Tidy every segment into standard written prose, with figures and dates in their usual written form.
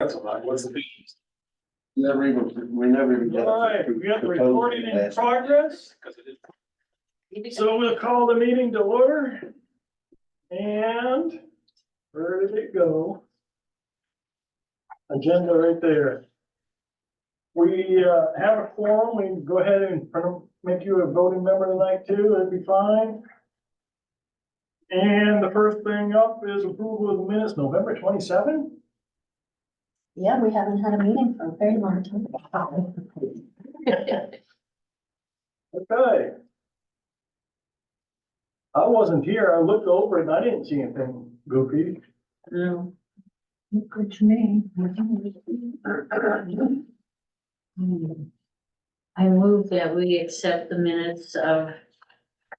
That's a lot. What's the fee? We never even got. All right, we got the recording in progress. So we'll call the meeting to order. And where did it go? Agenda right there. We have a quorum. We can go ahead and make you a voting member tonight too. That'd be fine. And the first thing up is approval of the minutes, November 27th. Yeah, we haven't had a meeting for a very long time. Okay. I wasn't here. I looked over it and I didn't see anything goofy. No. Good to me. I move that we accept the minutes of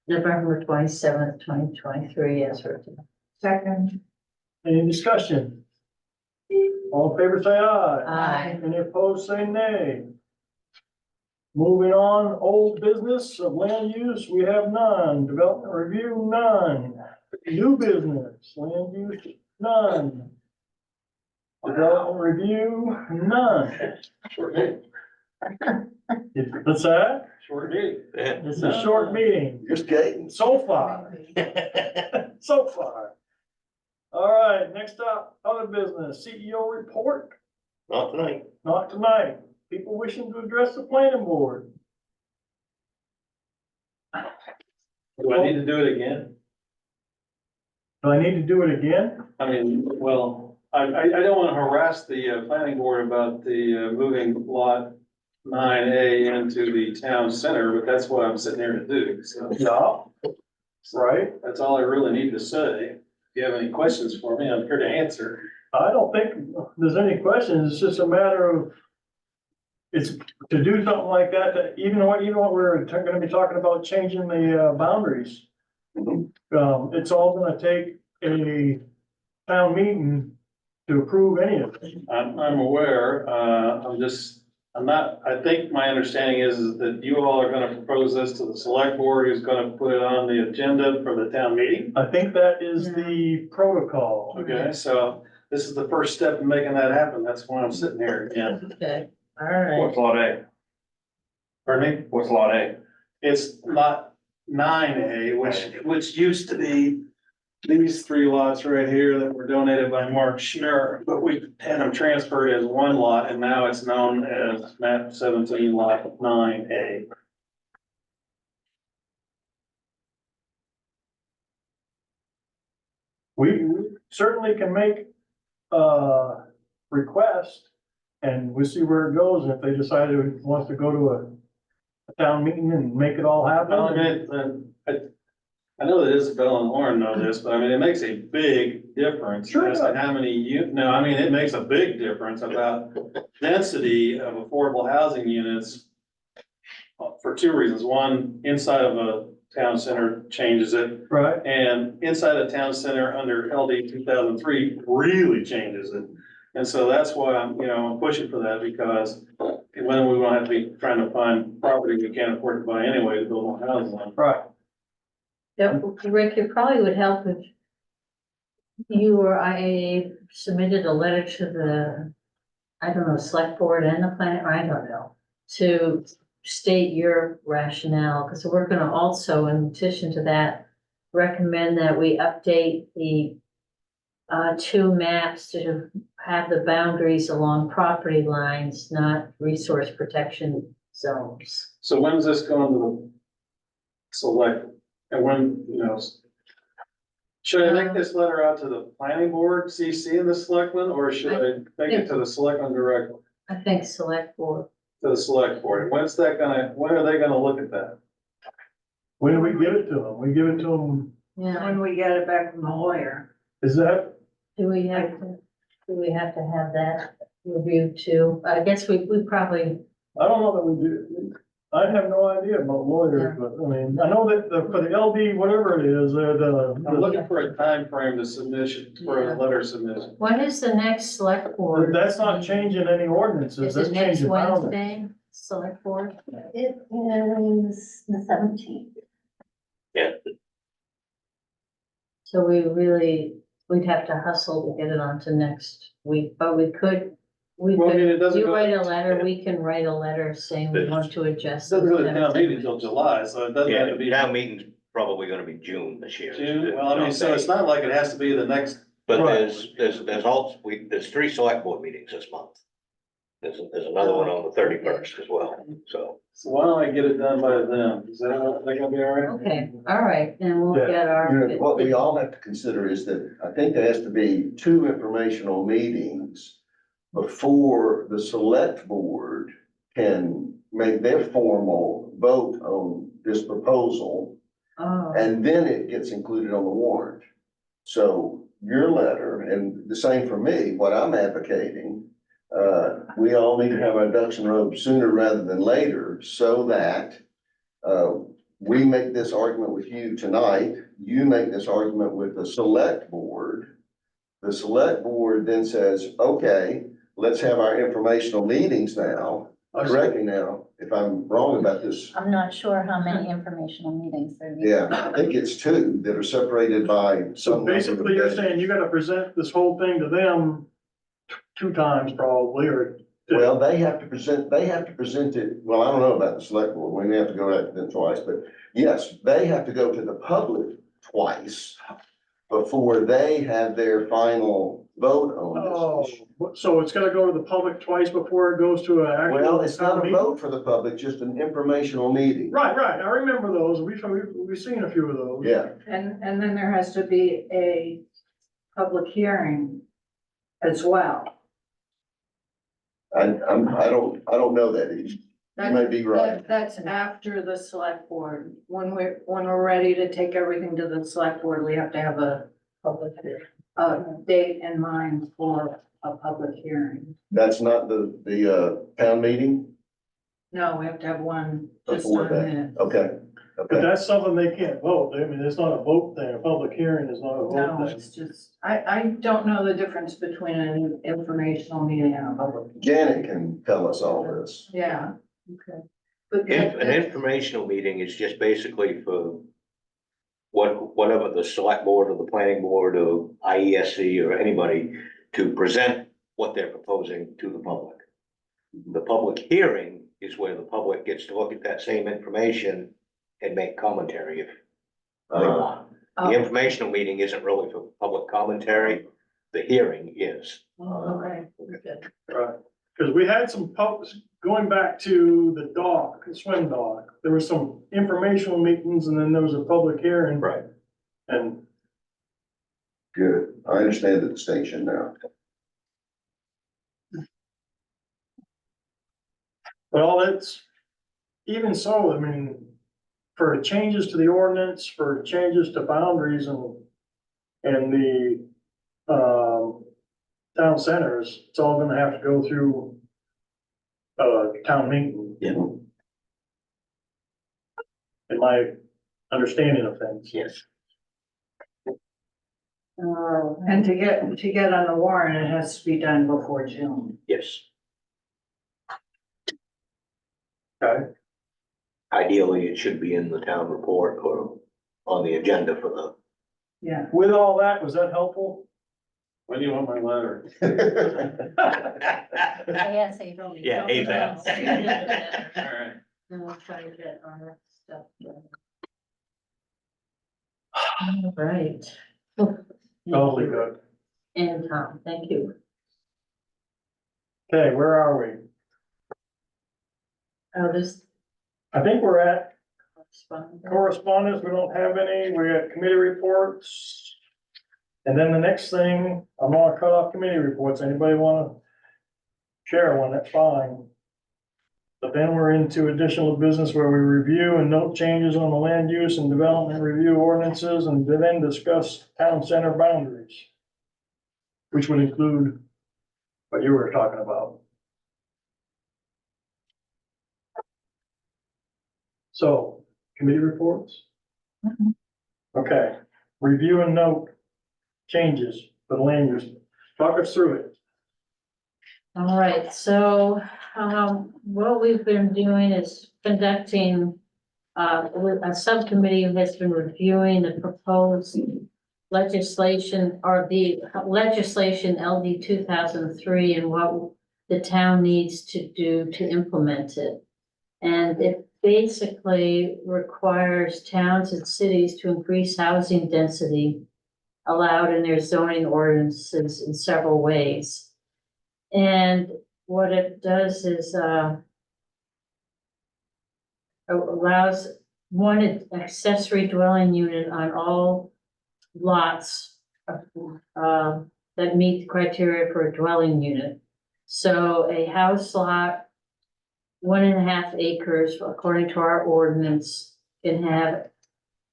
November 27th, 2023 as written. Second. Any discussion? All in favor, say aye. Aye. Any opposed, say nay. Moving on, old business of land use, we have none. Development review, none. New business, land use, none. Development review, none. Short meeting. What's that? Short meeting. It's a short meeting, You're skating. so far, so far. All right, next up, other business, CEO report, Not tonight. not tonight. People wishing to address the planning board. Do I need to do it again? Do I need to do it again? I mean, well, I don't wanna harass the planning board about the moving lot 9A into the town center, but that's what I'm sitting here to do, so. Yeah. Right, That's all I really need to say. If you have any questions for me, I'm here to answer. I don't think there's any questions, it's just a matter of, it's to do something like that, that even what we're gonna be talking about changing the boundaries. It's all gonna take a town meeting to approve any of it. I'm aware, I think my understanding is that you all are gonna propose this to the select board, who's gonna put it on the agenda for the town meeting. I think that is the protocol. Okay, so this is the first step in making that happen. That's why I'm sitting here again. Okay, all right. What's lot A? Pardon me? What's lot A? It's lot 9A, which used to be these three lots right here that were donated by Mark Schnur, but we had them transferred as one lot, and now it's known as map 17 lot 9A. We certainly can make a request and we'll see where it goes. And if they decide it wants to go to a town meeting and make it all Well, I happen. mean, I know that Isabel and Lauren know this, but I mean, it makes a big difference. Sure As to how many I mean, it makes a big difference about density of affordable housing units for two reasons. One, inside of a town center changes it, Right, and inside a town center under LD 2003 really changes it. And so that's why I'm pushing for that, because when we won't have to be trying to find property we can't afford to buy anyway to build more houses on. right. Yeah, Rick, it probably would help if you or I submitted a letter to the, I don't know, select board and the planet, or I don't know, to state your rationale, because we're gonna also, in addition to that, recommend that we update the two maps to have the boundaries along property lines, not resource protection zones. So when's this going to the select, and when, should I make this letter out to the planning board, CC and the selectmen, or should I make it to the selectmen directly, I think select board. to the select board? And when are they gonna look at that? When do we give it to them? We give it to them, Yeah, When we get it back from the lawyer. is that, do we have to have that reviewed too? I guess we probably, I don't know that we do. I have no idea about lawyers, but I mean, I know that for the LD, whatever it is, I'm looking for a time frame to submission, for a letter submission. when is the next select board? that's not changing any ordinances, Is that's it next changing boundaries. Wednesday, select board? It is the 17th. So we'd have to hustle to get it onto next week, but we could we Well, I mean, it could, doesn't you go- write a letter, we can write a letter saying we want to It adjust. doesn't go to this town meeting until July, so it doesn't have Yeah, to be town meeting's probably gonna be June this year. June. Well, I mean, so it's not like it has to be the next, But Right. there's 3 select board meetings this month. There's another one on the 31st as well, so. so why don't I get it done by then? Is that gonna be all right? Okay, all right, then we'll Yeah. get our. You know, what we all have to consider is that I think there has to be 2 informational meetings before the select board can make their formal vote on this proposal, Oh, and then it gets included on the warrant. So your letter, and the same for me, what I'm advocating, we all need to have our ducks in a row sooner rather than later, so that we make this argument with you tonight, you make this argument with the select board. The select board then says, okay, let's have our informational meetings now. Correct me now if I'm wrong about this. I'm not sure how many informational meetings there. Yeah, I think it's 2 that are separated by. So some number of basically, you're days. saying you gotta present this whole thing to them 2 times probably, or. Well, they have to present it, well, I don't know about the select board, we may have to go out to them twice, but yes, they have to go to the public twice before they have their final vote on Oh, this issue. so it's gotta go to the public twice before it goes to an actual. Well, it's not town a meeting? vote for the public, just an informational meeting. Right, I remember those, we've seen a few of those. Yeah, And then there has to be a public hearing as well. I don't know that, you may be right. That's after the select board. When we're ready to take everything to the select board, we have to have a date in mind for a public hearing. That's not the town meeting? No, we have to have one just Before on that. it. Okay, But okay. that's something they can't vote, I mean, it's not a vote thing, a public hearing is not a No, vote thing. it's just, I don't know the difference between an informational meeting and a public. Janet can tell us all this. Yeah. okay. But An informational meeting is just basically for whatever the select board or the planning board or IESC or anybody to present what they're proposing to the public. The public hearing is where the public gets to look at that same information and make commentary if they want. The informational meeting isn't really for public commentary, the hearing is. Okay. Good. Right, because we had some going back to the dock, the swim dock, there was some informational meetings and then there was a public hearing. Right. And Good, I understand the distinction now. well, it's, even so, I mean, for changes to the ordinance, for changes to boundaries and the, town centers, it's all gonna have to go through town meeting. Yeah. In my understanding of things. Yes. And to get on the warrant, it has to be done before June. Yes. Okay, Ideally, it should be in the town report or on the agenda for the. Yeah. with all that, was that helpful? When do you want my letter? ASAP. Yeah, ASAP. All right. Then we'll try to get our stuff done. All right. Totally good. And Tom, thank you. Okay, where are we? Oh, this. I think we're at correspondence. correspondence, we don't have any, we got committee reports. And then the next thing, I'm gonna cut off committee reports, anybody wanna share one, that's fine. But then we're into additional business where we review and note changes on the land use and development review ordinances and then discuss town center boundaries. Which would include what you were talking about. So, committee reports? Mhm. Okay, review and note changes for the land use. Talk us through it. All right, so, what we've been doing is conducting, a subcommittee has been reviewing the proposed legislation or the legislation LD 2003 and what the town needs to do to implement it. And it basically requires towns and cities to increase housing density allowed in their zoning ordinances in several ways. And what it does is, allows one accessory dwelling unit on all lots that meet the criteria for a dwelling unit. So a house lot, 1.5 acres, according to our ordinance, can have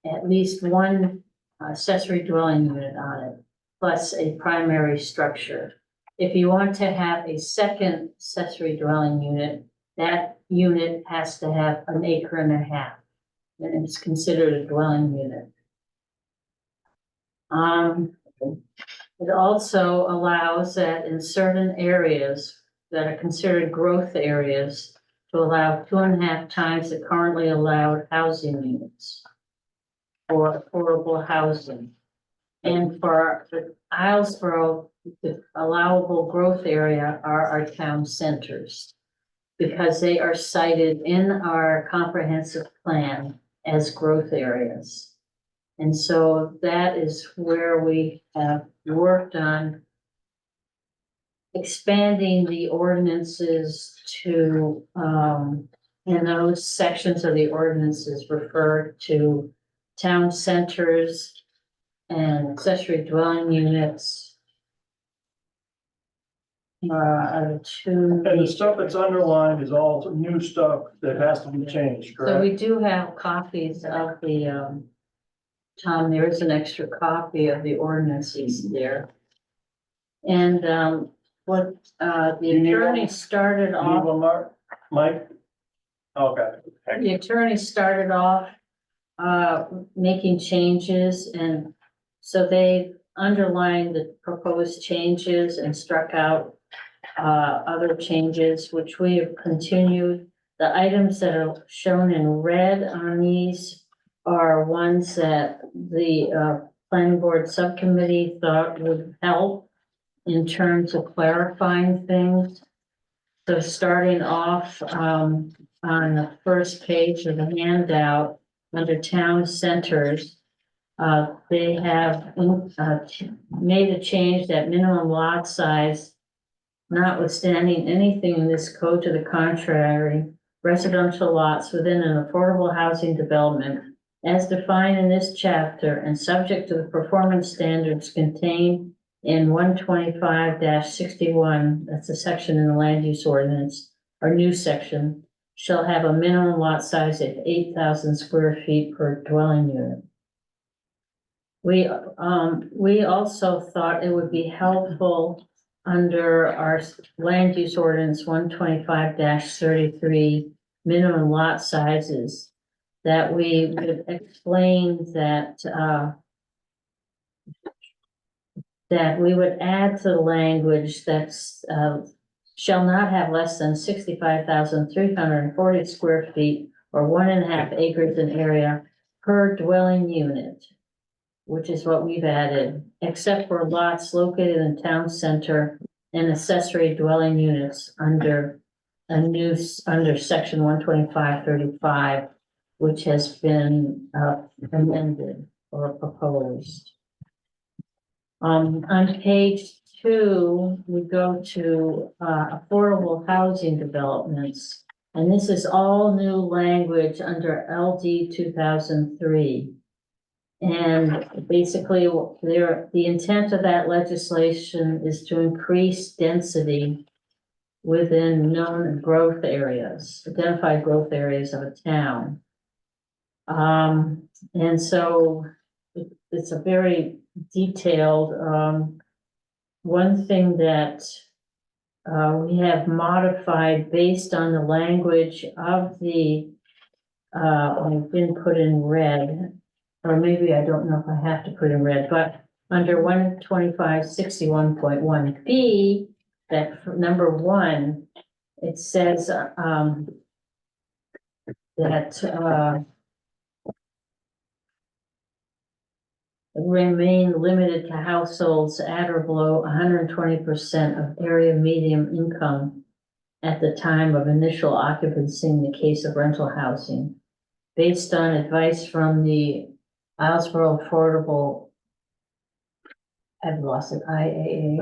at least one accessory dwelling unit on it, plus a primary structure. If you want to have a second accessory dwelling unit, that unit has to have 1.5 acres, and it's considered a dwelling unit. It also allows that in certain areas that are considered growth areas to allow 2.5 times the currently allowed housing units for affordable housing. And for the Islesboro, the allowable growth area are our town centers, because they are cited in our comprehensive plan as growth areas. And so that is where we have worked on expanding the ordinances to, in those sections of the ordinances refer to town centers and accessory dwelling units. And the stuff that's underlined is all new stuff that has to be changed, So correct? we do have copies of the, Tom, there is an extra copy of the ordinances there. And, what, the You need attorney one? started Need off, one, Mark? Mike? Okay. the attorney started off, making changes, and so they underlined the proposed changes and struck out other changes, which we have continued. The items that are shown in red on these are ones that the planning board subcommittee thought would help in terms of clarifying things. So starting off on the first page of the handout, under town centers, they have made a change that minimum lot size, notwithstanding anything in this code to the contrary, residential lots within an affordable housing development as defined in this chapter and subject to the performance standards contained in 125-61, that's a section in the land use ordinance, or new section, shall have a minimum lot size of 8,000 square feet per dwelling unit. We also thought it would be helpful under our land use ordinance 125-33 minimum lot sizes, that we would explain that that we would add to the language that's shall not have less than 65,340 square feet or 1.5 acres in area per dwelling unit, which is what we've added, except for lots located in town center and accessory dwelling units under under section 125-35, which has been amended or proposed. On page 2, we go to affordable housing developments, and this is all new language under LD 2003. And basically, the intent of that legislation is to increase density within known growth areas, identified growth areas of a town. And so it's a very detailed, one thing that we have modified based on the language of the, I've been put in red, or maybe I don't know if I have to put in red, but under 125-61.1B, that for number 1, it says that remain limited to households at or below 120% of area median income at the time of initial occupancy in the case of rental housing. Based on advice from the Islesboro Affordable, I've lost it, IAA.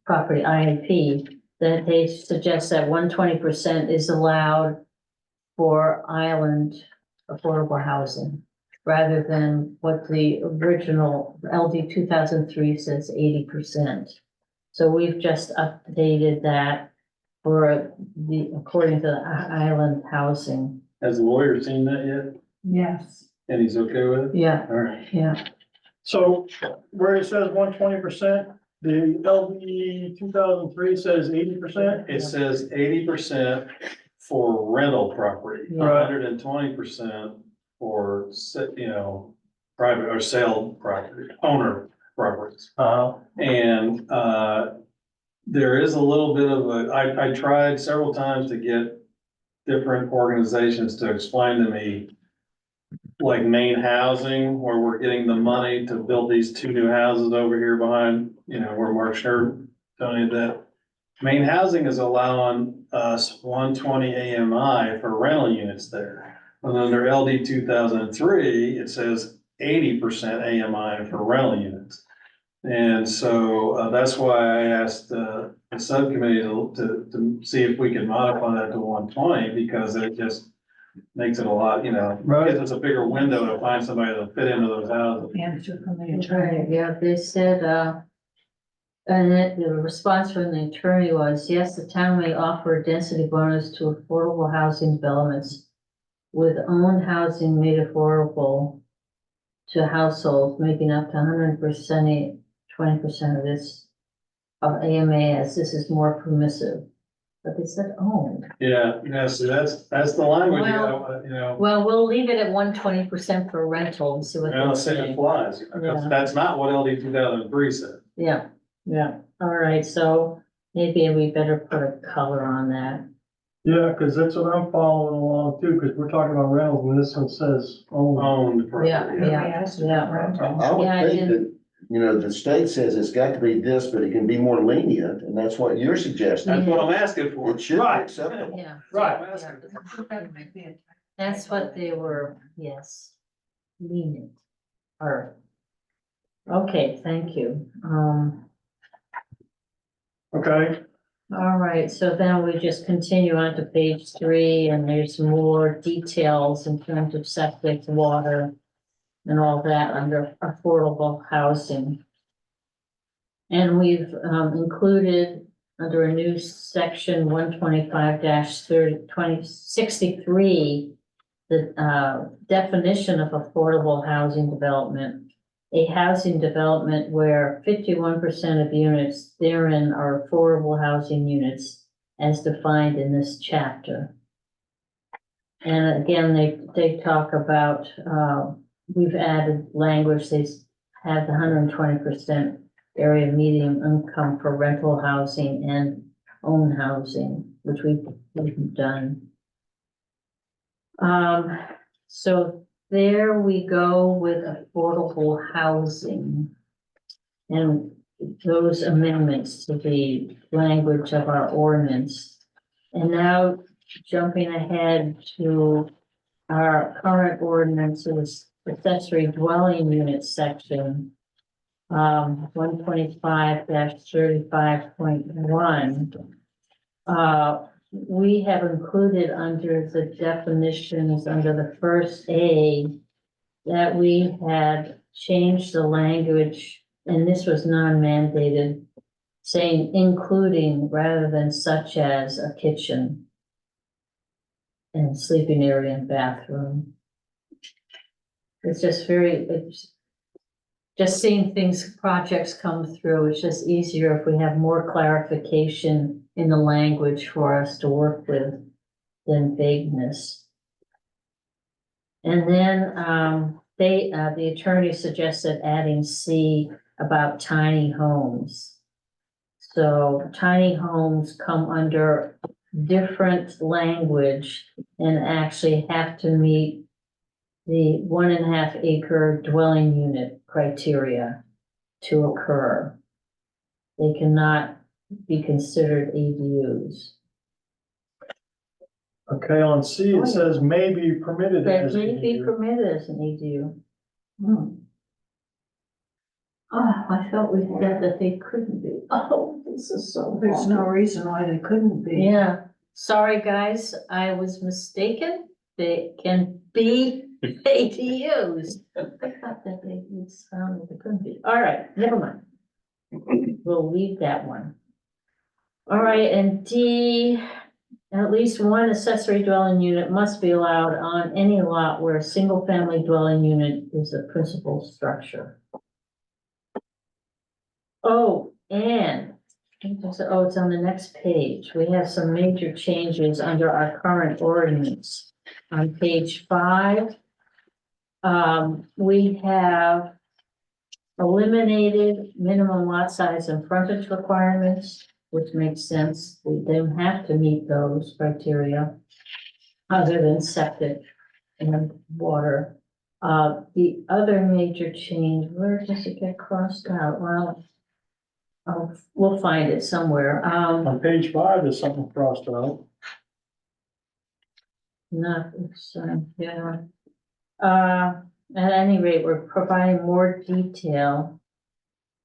Property IAP, that they suggest that 120% is allowed for island affordable housing, rather than what the original LD 2003 says 80%. So we've just updated that for according to the island housing. Has the lawyer seen that yet? Yes. And he's okay with it? Yeah, All right. yeah, So where it says 120%, the LD 2003 says 80%? It says 80% for rental property, Yeah. 120% for, private or sale property, owner properties. And, there is a little bit of I tried several times to get different organizations to explain to me, like Maine Housing, where we're getting the money to build these 2 new houses over here behind, where Mark Schnur donated that. Maine Housing is allowing us 120 AMI for rental units there. And under LD 2003, it says 80% AMI for rental units. And so that's why I asked the subcommittee to see if we can modify that to 120, because it just makes it a lot, Right. gives us a bigger window to find somebody to fit into those houses. Answer from the right, yeah, they said, and the response from the attorney was, yes, the town may offer a density bonus to affordable housing developments with owned housing made affordable to households making up to 100%, 20% of this of AMA, as this is more permissive. But they said owned. Yeah, so that's the language, Well, we'll leave it at 120% for rental and see what they let's say it say. applies, because Yeah. that's not what LD 2003 said. Yeah, all right, so maybe we better put a color on that. Yeah, because that's what I'm following along too, because we're talking about rentals and this one says, oh, Owned property. Yeah. I would Yeah, I think that, the state says it's got to be this, but it can be more lenient, and that's what you're suggesting. That's what I'm asking for. It should be Right. acceptable. Yeah. Right. Yeah. That's what they were, yes, lenient, or, okay, thank you. okay, All right, so then we just continue on to page 3, and there's more details in terms of septic, water, and all that under affordable housing. And we've included under a new section 125-30-2063, the definition of affordable housing development. A housing development where 51% of units therein are affordable housing units as defined in this chapter. And again, they talk about, we've added language, they have the 120% area median income for rental housing and own housing, which we've done. So there we go with affordable housing and those amendments to the language of our ordinance. And now jumping ahead to our current ordinances, accessory dwelling unit section, 125-35.1. We have included under the definitions, under the first A, that we had changed the language, and this was non-mandated, saying including rather than such as a kitchen and sleeping area and bathroom. It's just it's just seeing projects come through, it's just easier if we have more clarification in the language for us to work with than vagueness. And then the attorney suggested adding C about tiny homes. So tiny homes come under different language and actually have to meet the 1.5 acre dwelling unit criteria to occur. They cannot be considered ADUs. Okay, on C, it says may be permitted That as. may be ADU. permitted as an EDU. Hmm. Oh, I thought we said that they couldn't be. Oh, this is so. There's no awful. reason why they couldn't be. Yeah, sorry, guys, I was mistaken. They can be ADUs. I thought that they would sound that they couldn't be. All right, never mind. We'll leave that one. All right, and D, at least one accessory dwelling unit must be allowed on any lot where a single-family dwelling unit is a principal structure. Oh, and, oh, it's on the next page. We have some major changes under our current ordinance. On page 5, we have eliminated minimum lot size and frontage requirements, which makes sense. We don't have to meet those criteria other than septic and water. The other major change, where does it get crossed out? Well, we'll find it somewhere. On page 5, there's something crossed out. No, it's, yeah. At any rate, we're providing more detail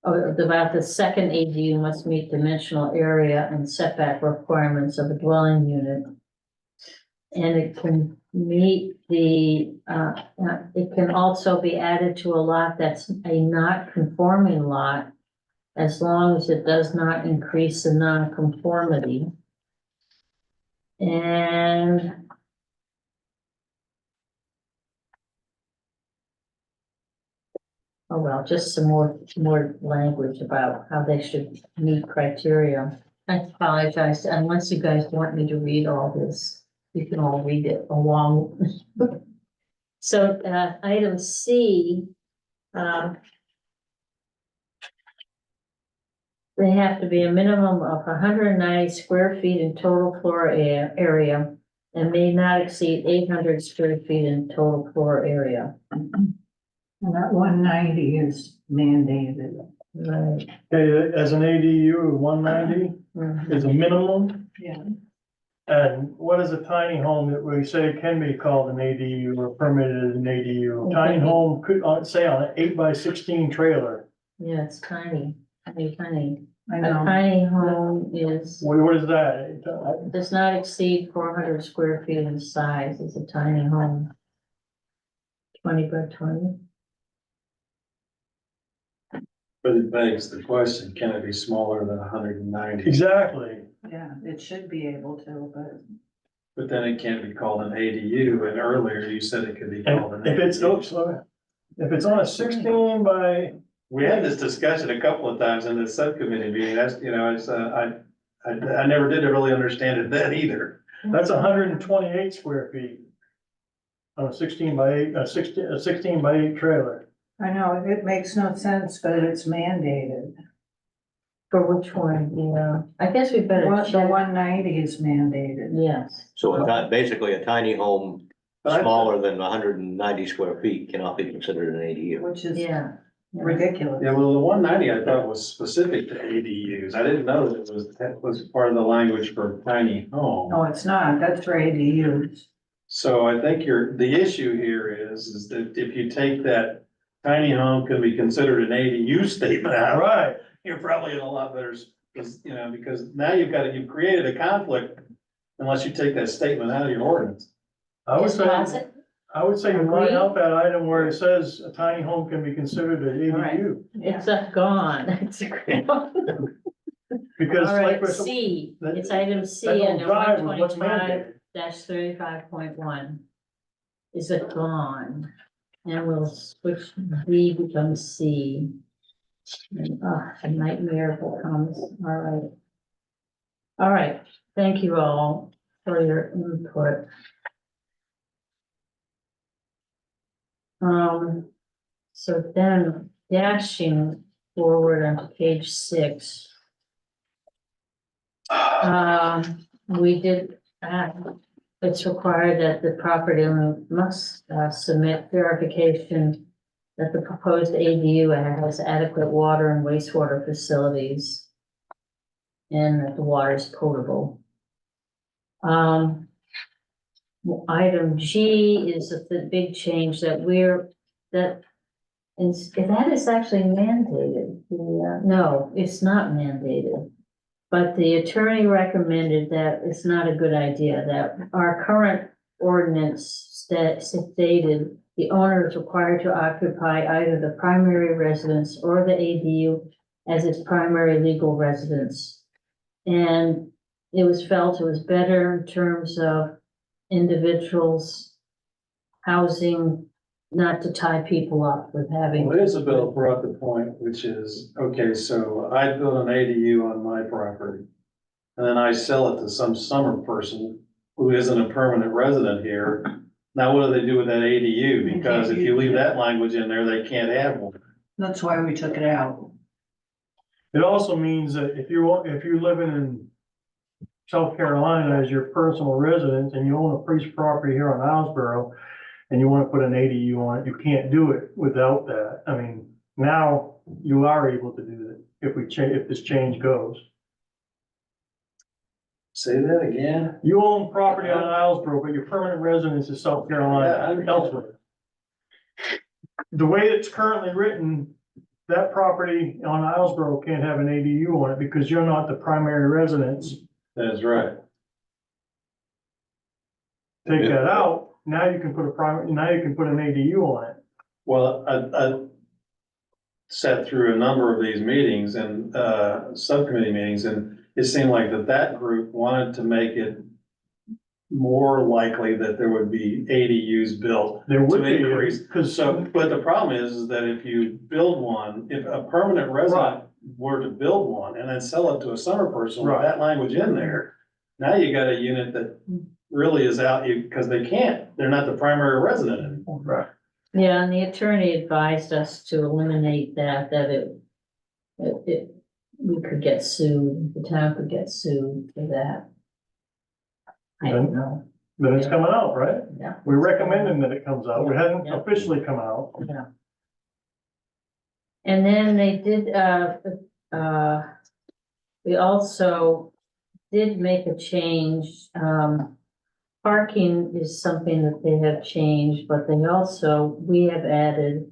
about the second ADU must meet dimensional area and setback requirements of a dwelling unit. And it can meet the, it can also be added to a lot that's a not conforming lot as long as it does not increase the nonconformity. And oh, well, just some more language about how they should meet criteria. I apologize, unless you guys want me to read all this, you can all read it along. So, item C, they have to be a minimum of 190 square feet in total floor area and may not exceed 800 square feet in total floor area. And that 190 is mandated. Right. Okay, as an ADU, 190 Mhm. is a minimum. Yeah. And what is a tiny home that we say can be called an ADU or permitted as an ADU? Tiny home could, say on an 8x16 trailer. Yeah, it's tiny, tiny. I A know. tiny home is, What is that? does not exceed 400 square feet in size, is a tiny home. 20 by 20. But it begs the question, can it be smaller than 190? Exactly. Yeah, it should be able to, but. But then it can't be called an ADU, and earlier you said it could be called an And if it's, ADU. oops, if it's on a 16 by, We had this discussion a couple of times in the subcommittee meeting, that's, you know, it's, I never did really understand it then either. that's 128 square feet. On a 16 by 8, a 16 by 8 trailer. I know, it makes no sense, but it's mandated. For which one, yeah, I guess we better The check. 190 is mandated. Yes, So basically a tiny home But I- smaller than 190 square feet cannot be considered an ADU. Which is yeah. ridiculous. Yeah, well, the 190 I thought was specific to ADUs, I didn't know that was part of the language for tiny home. No, it's not, that's for ADUs. So I think the issue here is that if you take that tiny home can be considered an ADU statement out, Right. you're probably in a lot better, you know, because now you've created a conflict unless you take that statement out of your ordinance. I would Just say, pass it. I would say you Agree. line out that item where it says a tiny home can be considered an Right. ADU. It's gone. It's gone. Because All like, right, we're- C, that- it's item that C don't under drive with what's 125 mandated. 35.1. Is it gone? And we'll switch, B becomes C. A nightmare becomes, all right. All right, thank you all for your input. So then dashing forward onto page 6. We did, it's required that the property owner must submit verification that the proposed ADU has adequate water and wastewater facilities and that the water is potable. item G is the big change that that is actually mandated. No, it's not mandated. But the attorney recommended that it's not a good idea, that our current ordinance stated the owner is required to occupy either the primary residence or the ADU as its primary legal residence. And it was felt it was better in terms of individuals' housing, not to tie people up with having. Well, Isabel brought the point, which is, okay, so I build an ADU on my property. And then I sell it to some summer person who isn't a permanent resident here. Now, what do they do with that ADU? Because if you leave that language in there, they can't have one. That's why we took it out. It also means that if you're living in South Carolina as your personal residence and you own a piece of property here on Islesboro and you want to put an ADU on it, you can't do it without that. I mean, now you are able to do that if this change goes. Say that again? You own property on Islesboro, but your permanent residence is South Carolina, elsewhere. The way it's currently written, that property on Islesboro can't have an ADU on it because you're not the primary residence. That's right. Take that out, now you can put an ADU on it. Well, I sat through a number of these meetings and, subcommittee meetings, and it seemed like that group wanted to make it more likely that there would be ADUs built. There would To be, increase. because But the problem is that if you build one, if a permanent resident were to build one and then sell it to a summer person with Right. that language in there, now you got a unit that really is out, because they're not the primary resident anymore. right. Yeah, and the attorney advised us to eliminate that we could get sued, the town could get sued for that. I don't know, Then it's coming out, right? yeah. We're recommending that it comes out. We hadn't Yeah. officially come out. Yeah. And then they did, we also did make a change, parking is something that they have changed, but we have added,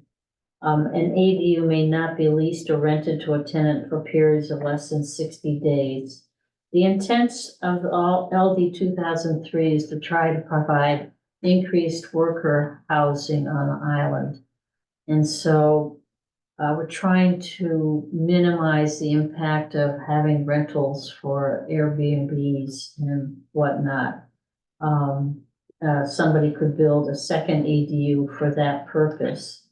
an ADU may not be leased or rented to a tenant for periods of less than 60 days. The intent of all LD 2003 is to try to provide increased worker housing on the island. And so we're trying to minimize the impact of having rentals for Airbnbs and whatnot. Somebody could build a second ADU for that purpose.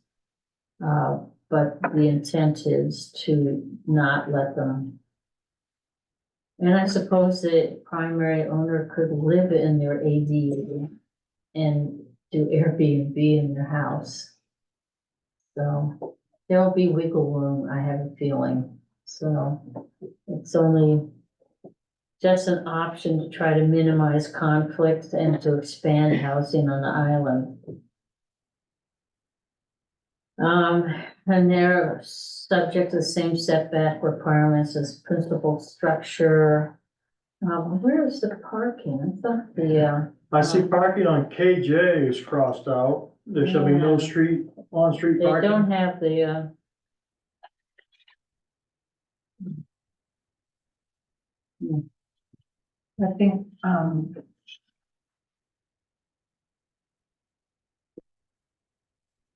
But the intent is to not let them. And I suppose the primary owner could live in their ADU and do Airbnb in their house. So there'll be wiggle room, I have a feeling. So it's only just an option to try to minimize conflict and to expand housing on the island. And they're subject to the same setback requirements as principal structure. Where is the parking? I thought I see parking on KJ is crossed out. There shall be no on-street they parking. don't have the, I think,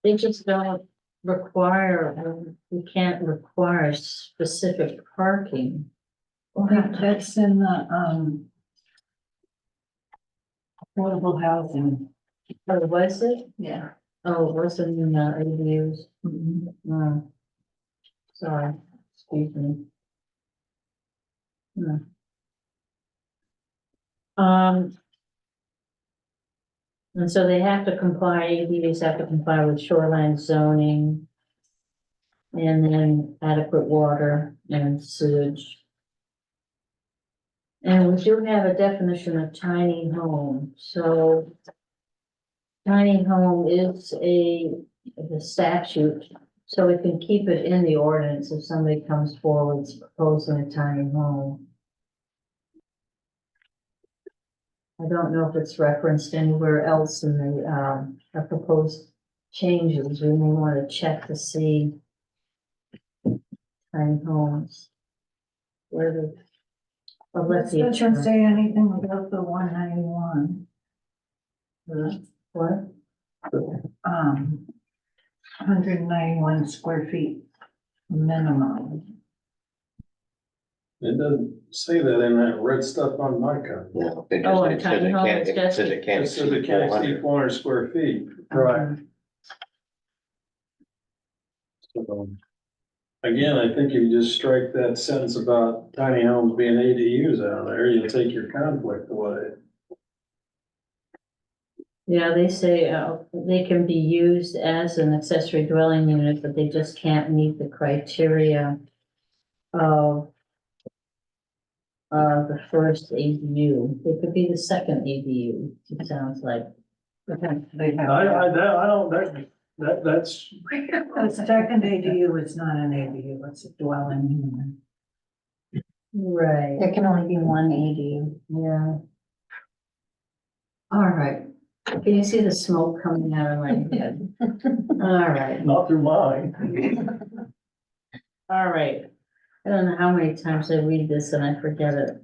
they just don't require, we can't require specific parking. that's in the, affordable housing. Oh, was it? Yeah. Oh, it wasn't in the ADUs? No. Sorry, excuse me. No. And so they have to comply, ADUs have to comply with shoreline zoning. And then adequate water and sewage. And we do have a definition of tiny home, so. Tiny home is the statute, so we can keep it in the ordinance if somebody comes forward proposing a tiny home. I don't know if it's referenced anywhere else in the proposed changes. We may want to check to see tiny homes. Where the. I'll let This the doesn't attorney- say anything about the 191. What? 191 square feet minimum. It doesn't say that in that red stuff on my copy. No, it Oh, just, and it says tiny it home can't, is it just- says it can't It says it exceed can't 400. exceed 400 square feet. Right. So, again, I think if you just strike that sentence about tiny homes being ADUs out of there, you'll take your conflict away. Yeah, they say, they can be used as an accessory dwelling unit, but they just can't meet the criteria of the first ADU. It could be the second ADU, it sounds like. They have. I don't, that's, The second ADU is not an ADU, it's a dwelling unit. Right. There can only be one ADU. Yeah. All right. Can you see the smoke coming out of my head? All right, not through mine. all right. I don't know how many times I read this and I forget it.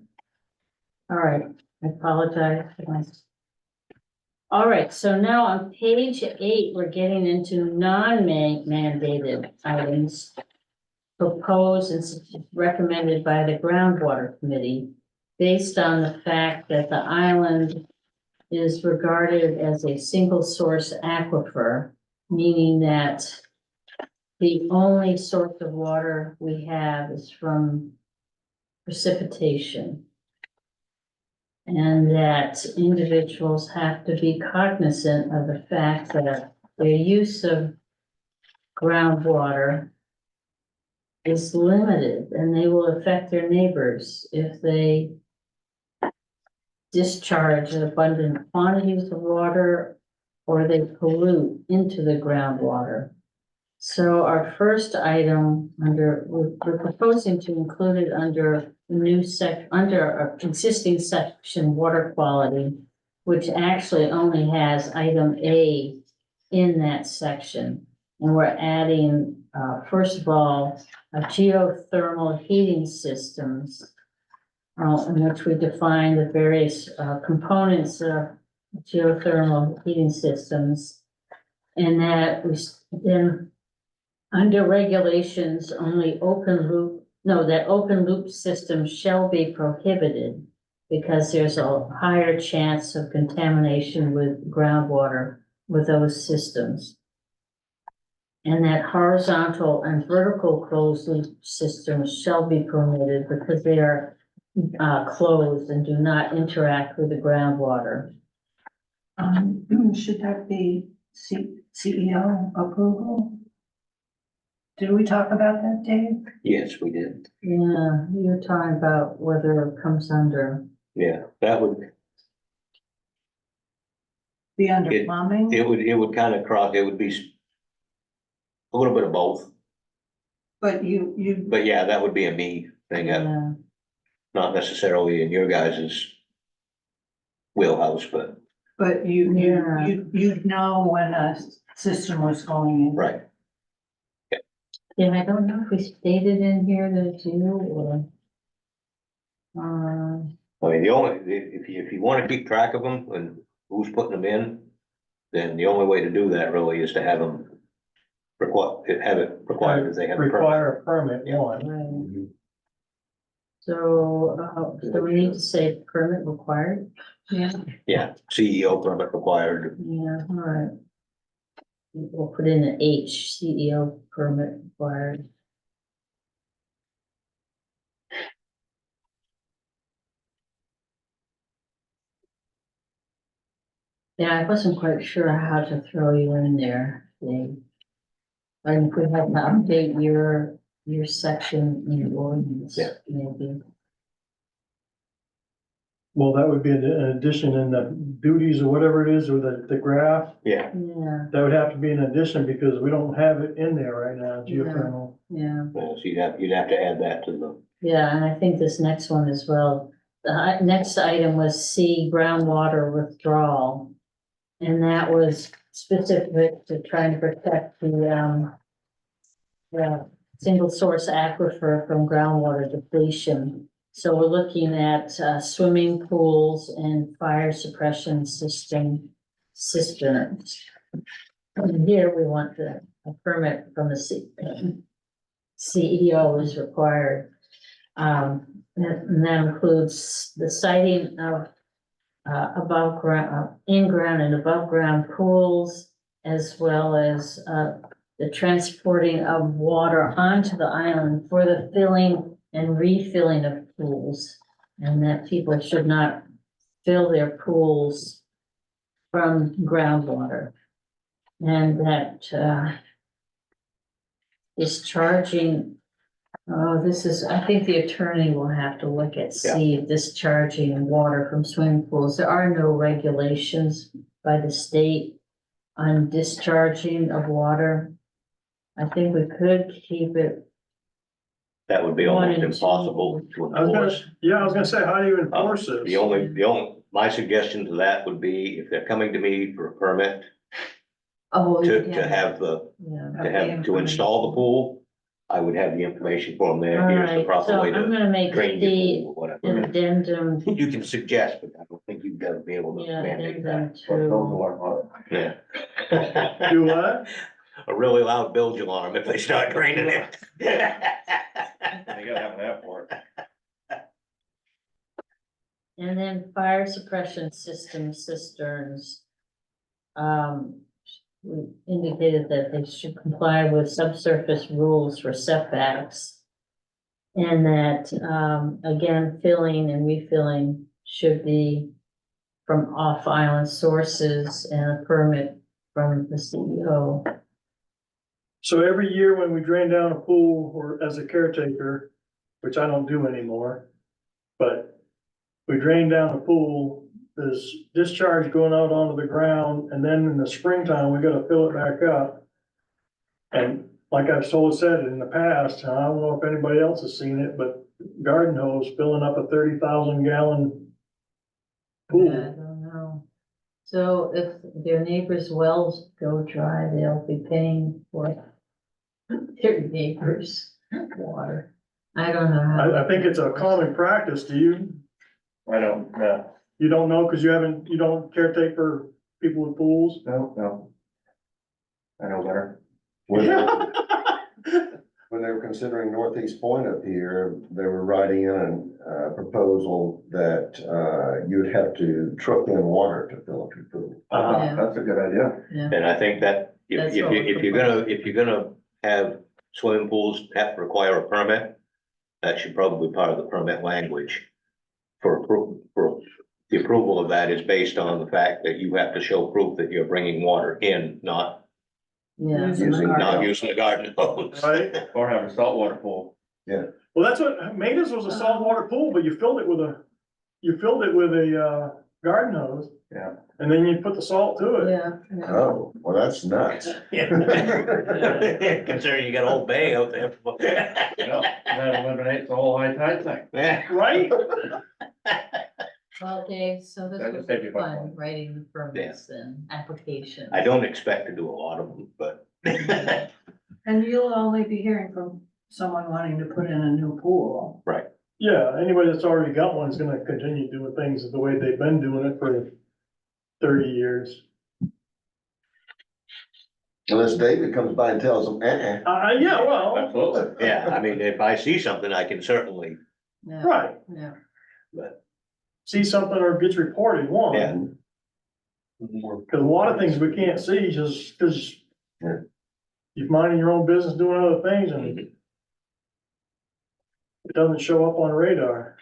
All right, I apologize. All right, so now on page 8, we're getting into non-mandated items proposed and recommended by the groundwater committee based on the fact that the island is regarded as a single source aquifer, meaning that the only source of water we have is from precipitation. And that individuals have to be cognizant of the fact that their use of groundwater is limited and they will affect their neighbors if they discharge abundant quantities of water or they pollute into the groundwater. So our first item we're proposing to include it under under our existing section water quality, which actually only has item A in that section. And we're adding, first of all, geothermal heating systems, in which we define the various components of geothermal heating systems. And that we then, under regulations, only that open loop systems shall be prohibited because there's a higher chance of contamination with groundwater with those systems. And that horizontal and vertical closed loop systems shall be permitted because they are closed and do not interact with the groundwater. Should that be CEO approval? Did we talk about that, Dave? Yes, we did. Yeah, you're talking about whether it comes under, Yeah, that would, Be under It- plumbing? it would kind of cross, it would be a little bit of both, But you, but yeah, that would be a me thing, yeah, not necessarily in your guys's wheelhouse, but, Yeah. you'd know when a system was going in. right. yeah, I don't know if we stated in here that it's you or. I mean, the only, if you want to keep track of them and who's putting them in, then the only way to do that really is to have them have it required that they have a permit. Require a permit, Yeah. one. Right. So, so we need to say permit required? Yeah. Yeah, CEO permit required. Yeah, all right. We'll put in an H, CEO permit required. Yeah, I wasn't quite sure how to throw you in there, Dave. And if we have to update your section in the ordinance, Yeah. maybe. Well, that would be an addition in the duties or whatever it is, or the graph. Yeah, Yeah, That would have to be an addition because we don't have it in there right now, geothermal. yeah. so you'd have to add that to the, Yeah, and I think this next one as well, next item was C, groundwater withdrawal. And that was specific to trying to protect the single source aquifer from groundwater depletion. So we're looking at swimming pools and fire suppression system cisterns. And here we want a permit from the CEO is required. And that includes the siting of above ground, in-ground and above ground pools, as well as the transporting of water onto the island for the filling and refilling of pools. And that people should not fill their pools from groundwater. And that discharging, this is, I think the attorney will have to look at, see discharging water from swimming pools. There are no regulations by the state on discharging of water. I think we could keep it. That would be One almost and two. impossible to I was enforce. gonna say, how do you enforce this? The only, my suggestion to that would be if they're coming to me for a permit Oh, to yeah. have the, Yeah. to install the pool, I would have the information for them there. All Here's the right, proper so way I'm to gonna make drain your the pool or an whatever. addendum, You can suggest, but I don't think you'd ever be able to yeah, mandate addendum that. to, Yeah. Do what? A really loud bilge alarm if they start draining it. You gotta have an app for it. and then fire suppression system cisterns. We indicated that they should comply with subsurface rules for setbacks. And that, again, filling and refilling should be from off-island sources and a permit from the CEO. So every year when we drain down a pool or as a caretaker, which I don't do anymore, but we drain down a pool, there's discharge going out onto the ground, and then in the springtime, we gotta fill it back up. And like I've said in the past, and I don't know if anybody else has seen it, but garden hose filling up a 30,000 gallon I pool. don't know. So if their neighbors' wells go dry, they'll be paying for their neighbors' water. I don't know how. I think it's a common practice. Do you? I don't, no, You don't know because you don't caretake for people with pools? no. I know better. When they were considering Northeast Point up here, they were writing in a proposal that you would have to truck in water to fill up your pool. Yeah. That's a good idea. Yeah, And I think that That's if what we're if you're gonna have swimming pools have to require a permit, that should probably be part of the permit language. For the approval of that is based on the fact that you have to show proof that you're bringing water in, not yeah. not using the garden hose. Right? Or have a saltwater pool. Well, that's what, Maina's was a saltwater pool, but you filled it with a garden hose. Yeah. And then you put the salt to it. Yeah. yeah. Oh, well, that's nuts. Considering you got Old Bay out there. That eliminates the whole high tide thing. Right? Well, Dave, so this That was just saved you fun, $5. writing the permits and applications. I don't expect to do a lot of them, but. And you'll only be hearing from someone wanting to put in a new pool. Yeah, anybody that's already got one is gonna continue doing things the way they've been doing it for 30 years. Unless David comes by and tells them, Yeah, well, Absolutely. Yeah, I mean, if I see something, I can certainly, Yeah, right. yeah. but, See something or gets reported, yeah. one. Cause a lot of things we can't see just cause Yeah. you're minding your own business doing other things and it doesn't show up on radar.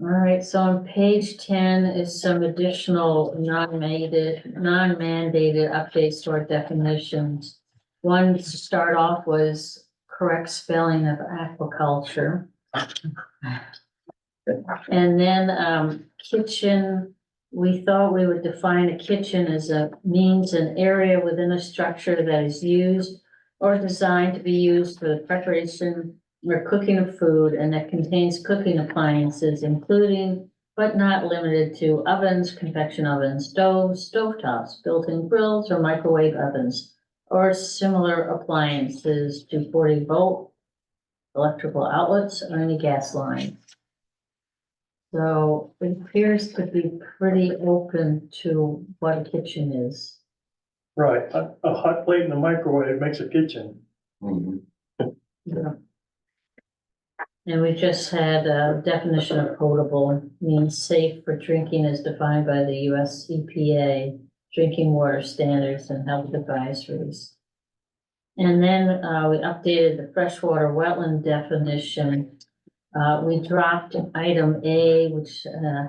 All right, so on page 10 is some additional non-mandated updates to our definitions. One to start off was correct spelling of aquaculture. And then, kitchen, we thought we would define a kitchen as a means an area within a structure that is used or designed to be used for the preparation or cooking of food and that contains cooking appliances, including but not limited to ovens, convection ovens, stoves, stovetops, built-in grills or microwave ovens, or similar appliances to 40-volt electrical outlets or any gas line. So it appears to be pretty open to what a kitchen is. Right, a hot plate in a microwave makes a kitchen. Yeah. And we just had a definition of potable means safe for drinking as defined by the US EPA, drinking water standards and health advisories. And then, we updated the freshwater wetland definition. We dropped item A, which,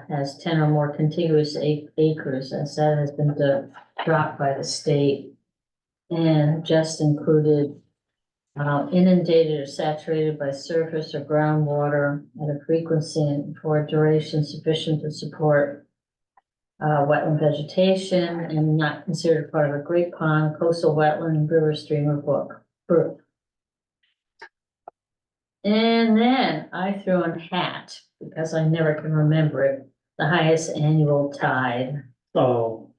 has 10 or more contiguous acres, as that has been dropped by the state. And just included inundated or saturated by surface or groundwater at a frequency and for a duration sufficient to support wetland vegetation and not considered part of a great pond, coastal wetland, river, stream, or brook. And then I threw in hat, because I never can remember it, the highest annual tide. Oh,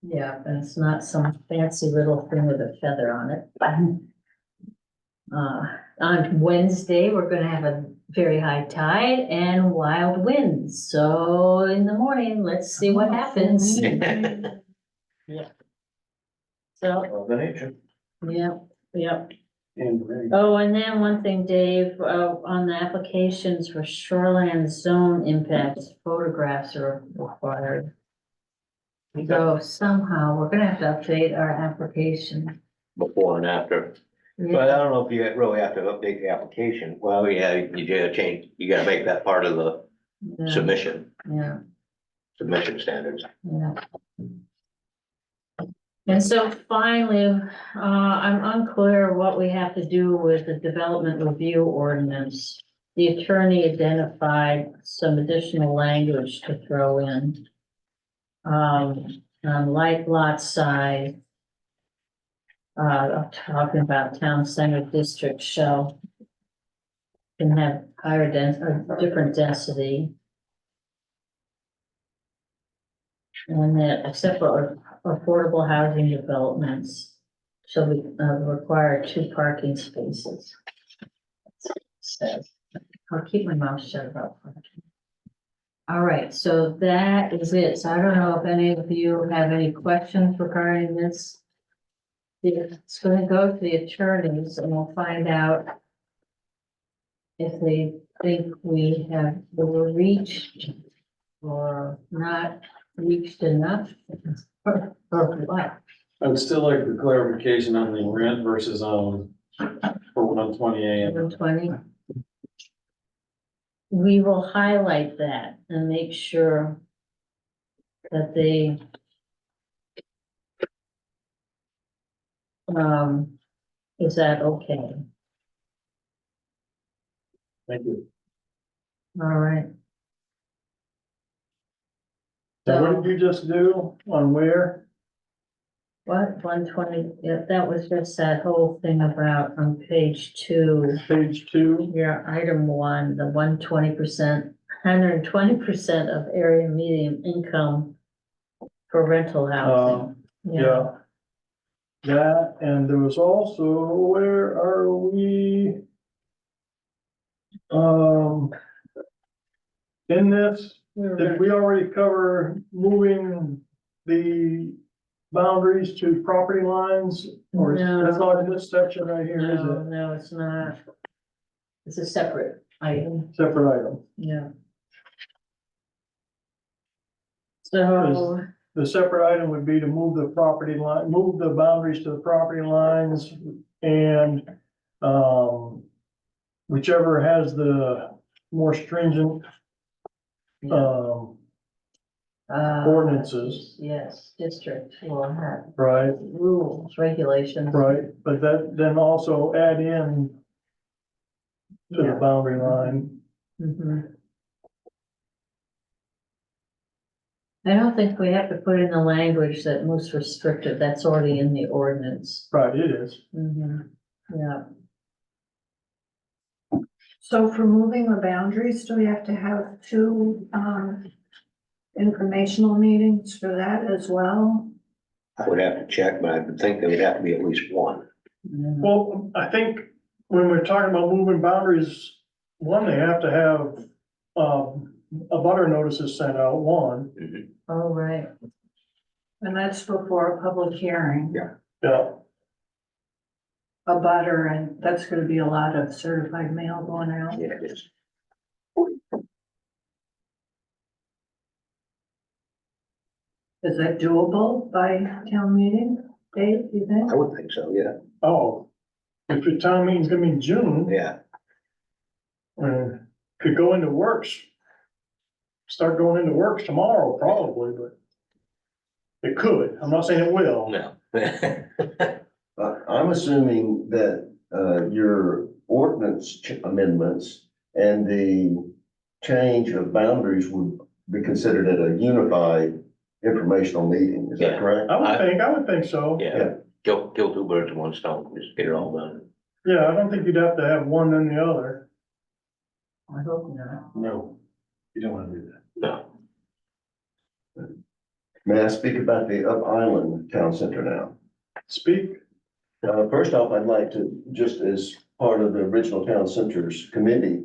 Yeah, and it's not some fancy little thing with a feather on it. On Wednesday, we're gonna have a very high tide and wild winds, so in the morning, let's see what happens. Yeah. So, The nature. yeah. And rain. Oh, and then one thing, Dave, on the applications for shoreline zone impacts, photographs are required. So somehow, we're gonna have to update our application. Before and after. But I don't know if you really have to update the application. Well, yeah, you gotta change, you gotta make that part of the Yeah, submission yeah. standards. Yeah. And so finally, I'm unclear what we have to do with the development review ordinance. The attorney identified some additional language to throw in. On light lot size. Talking about town center district shall can have higher or different density. And that except for affordable housing developments shall be require 2 parking spaces. That's what it says. I'll keep my mouth shut about parking. All right, so that is it. So I don't know if any of you have any questions regarding this. It's gonna go to the attorneys and we'll find out if they think we have reached or not reached enough or what. I would still like the clarification on the rent versus own for 120 AM. 120. We will highlight that and make sure that they is that okay? Thank you. All right. so what did you just do on where? What, 120, yeah, that was just that whole thing about on page 2, Page 2, yeah, item 1, the 120%, 120% of area median income for rental housing. yeah. That, and there was also, where are we? In this, did we already cover moving the boundaries to property lines? Or No. that's not in this section right here, is No, it? no, it's not. It's a separate item, Separate item. yeah. So, The separate item would be to move the property line, move the boundaries to the property lines and, whichever has the more stringent, ordinances. Yes, district will have right, rules, regulations. right, but that, then also add in to the Yeah. boundary line. Mhm. I don't think we have to put in the language that most restrictive, that's already in the ordinance. Right, it is. Yeah. So for moving the boundaries, do we have to have two, informational meetings for that as well? I would have to check, but I would think there would have to be at least one. Well, I think when we're talking about moving boundaries, one, they have to have, a butter notices sent out, one. Oh, right. And that's before a public hearing. Yeah, A butter, and that's gonna be a lot of certified mail going out. Yeah, it is. Is that doable by town meeting, Dave, do you think? I would think so, yeah, oh, if your town meeting's gonna be in June, yeah. could go into works. Start going into works tomorrow, probably, but it could. I'm not saying it will. No. I'm assuming that, your ordinance amendments and the change of boundaries would be considered at a unified informational meeting, is that Yeah. correct? I would think so. Yeah, kill two birds with one stone, just get it all done. Yeah, I don't think you'd have to have one then the other. I hope not. No, you don't wanna do that. No. May I speak about the Up Island Town Center now? Speak. First off, I'd like to, just as part of the original Town Centers committee,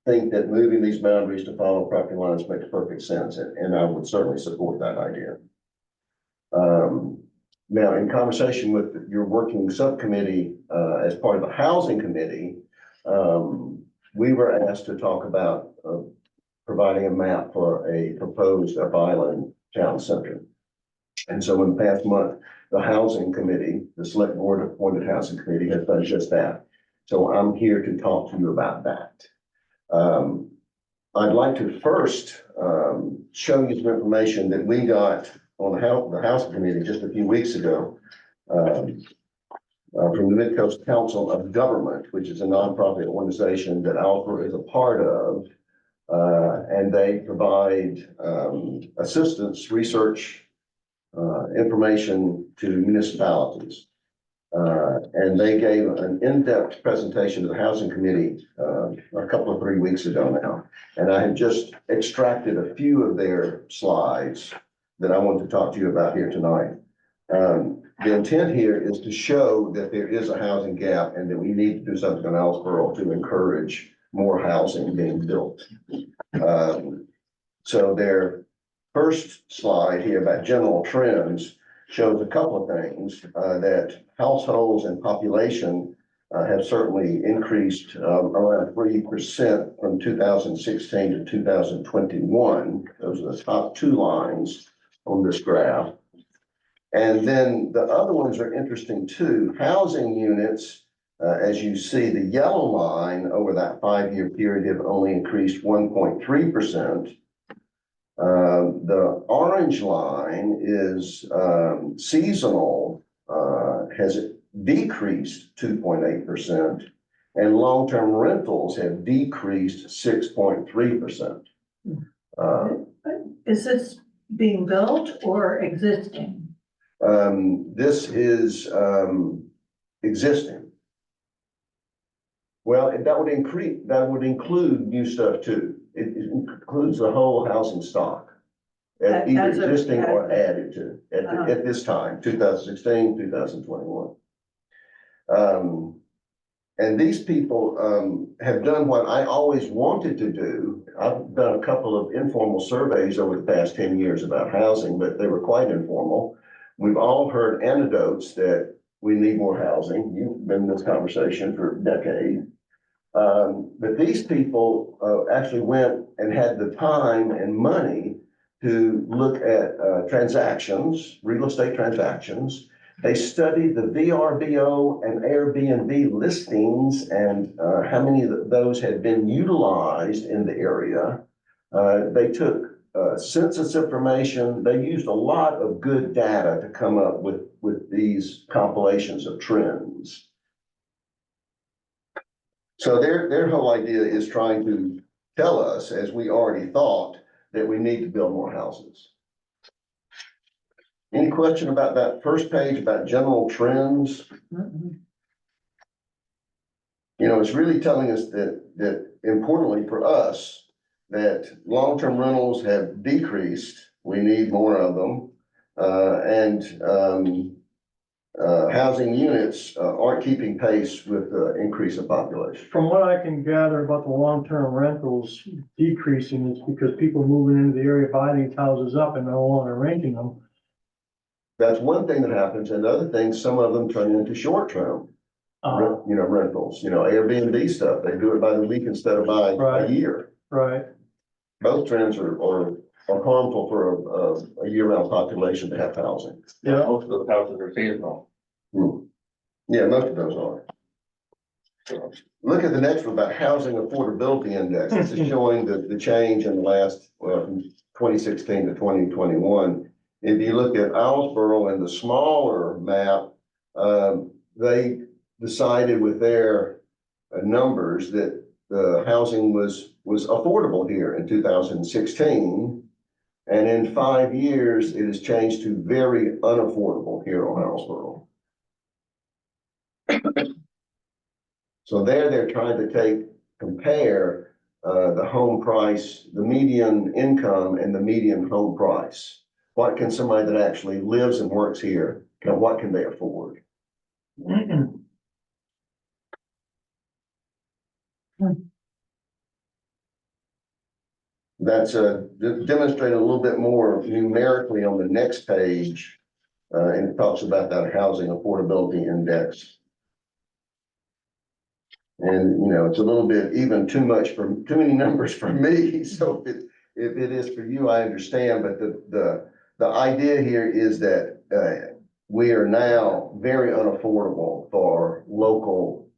think that moving these boundaries to follow property lines makes perfect sense, and I would certainly support that idea. Now, in conversation with your working subcommittee, as part of the housing committee, we were asked to talk about, providing a map for a proposed Up Island Town Center. And so in the past month, the housing committee, the select board appointed housing committee, has done just that. So I'm here to talk to you about that. I'd like to first, show you some information that we got on the housing committee just a few weeks ago. From the Mid-Coast Council of Government, which is a nonprofit organization that Alpha is a part of. And they provide, assistance, research, information to municipalities. And they gave an in-depth presentation to the housing committee, a couple of 3 weeks ago now. And I had just extracted a few of their slides that I want to talk to you about here tonight. The intent here is to show that there is a housing gap and that we need to do something in Owlsboro to encourage more housing being built. So their first slide here about general trends shows a couple of things, that households and population have certainly increased around 3% from 2016 to 2021. Those are the top two lines on this graph. And then the other ones are interesting too. Housing units, as you see, the yellow line over that 5-year period have only increased 1.3%. The orange line is seasonal, has decreased 2.8%, and long-term rentals have decreased 6.3%. Is this being built or existing? This is existing. Well, that would include new stuff too. It includes the whole housing stock. Either As of- existing or added to at this time, 2016, 2021. And these people have done what I always wanted to do. I've done a couple of informal surveys over the past 10 years about housing, but they were quite informal. We've all heard anecdotes that we need more housing. You've been in this conversation for a decade. But these people actually went and had the time and money to look at transactions, real estate transactions. They studied the VRBO and Airbnb listings and how many of those had been utilized in the area. They took census information. They used a lot of good data to come up with these compilations of trends. So their whole idea is trying to tell us, as we already thought, that we need to build more houses. Any question about that first page about general trends? You know, it's really telling us that importantly for us, that long-term rentals have decreased. We need more of them. Housing units aren't keeping pace with the increase in population. From what I can gather about the long-term rentals decreasing is because people moving into the area buy these houses up and no longer renting them. That's one thing that happens. And the other thing, some of them turn into short-term, rentals, Airbnb stuff. They do it by the week instead of by a Right. year. Right, Both trends are harmful for a year-round population to have housing. yeah, Most of those houses are seasonal. Yeah, most of those are. Look at the next one about housing affordability index. This is showing the change in the last, from 2016 to 2021. If you look at Islesboro and the smaller map, they decided with their numbers that the housing was affordable here in 2016. And in 5 years, it has changed to very unaffordable here on Islesboro. So they're trying to compare the home price, the median income and the median home price. What can somebody that actually lives and works here, what can they afford? That's demonstrated a little bit more numerically on the next page. And it talks about that housing affordability index. And, it's a little bit even too many numbers for me. So if it is for you, I understand. But the idea here is that we are now very unaffordable for local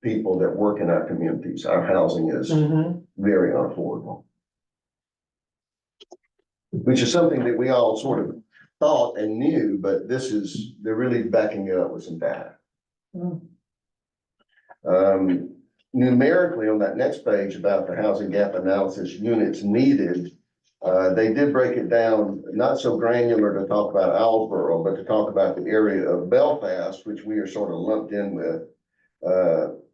people that work in our communities. Our housing is very unaffordable. Which is something that we all sort of thought and knew, but they're really backing it up with some data. Numerically on that next page about the housing gap analysis units needed, they did break it down, not so granular to talk about Islesboro, but to talk about the area of Belfast, which we are sort of lumped in with,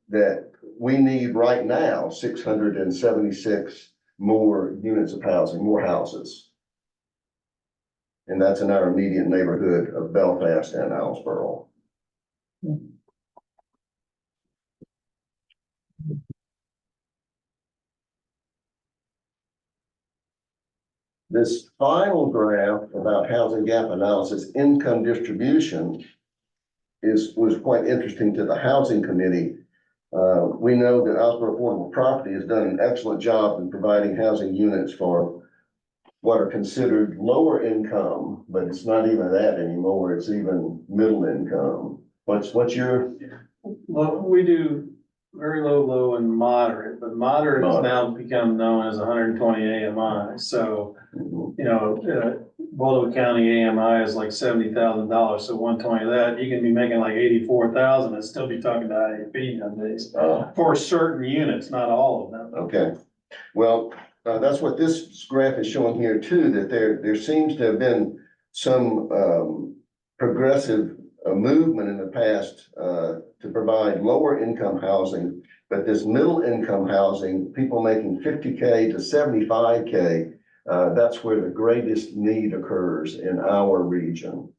that we need right now 676 more units of housing, more houses. And that's in our immediate neighborhood of Belfast and Islesboro. This final graph about housing gap analysis income distribution was quite interesting to the housing committee. We know that Islesboro Affordable Property has done an excellent job in providing housing units for what are considered lower income, but it's not even that anymore. It's even middle income. What's your? Well, we do very low, and moderate, but moderate has now become known as 120 AMI. So, Waldo County AMI is like $70,000. So 120 of that, you can be making like 84,000 and still be talking to IAP nowadays for certain units, not all of them. Okay, well, that's what this graph is showing here too, that there seems to have been some progressive movement in the past to provide lower income housing, but this middle income housing, people making 50K to 75K, that's where the greatest need occurs in our region.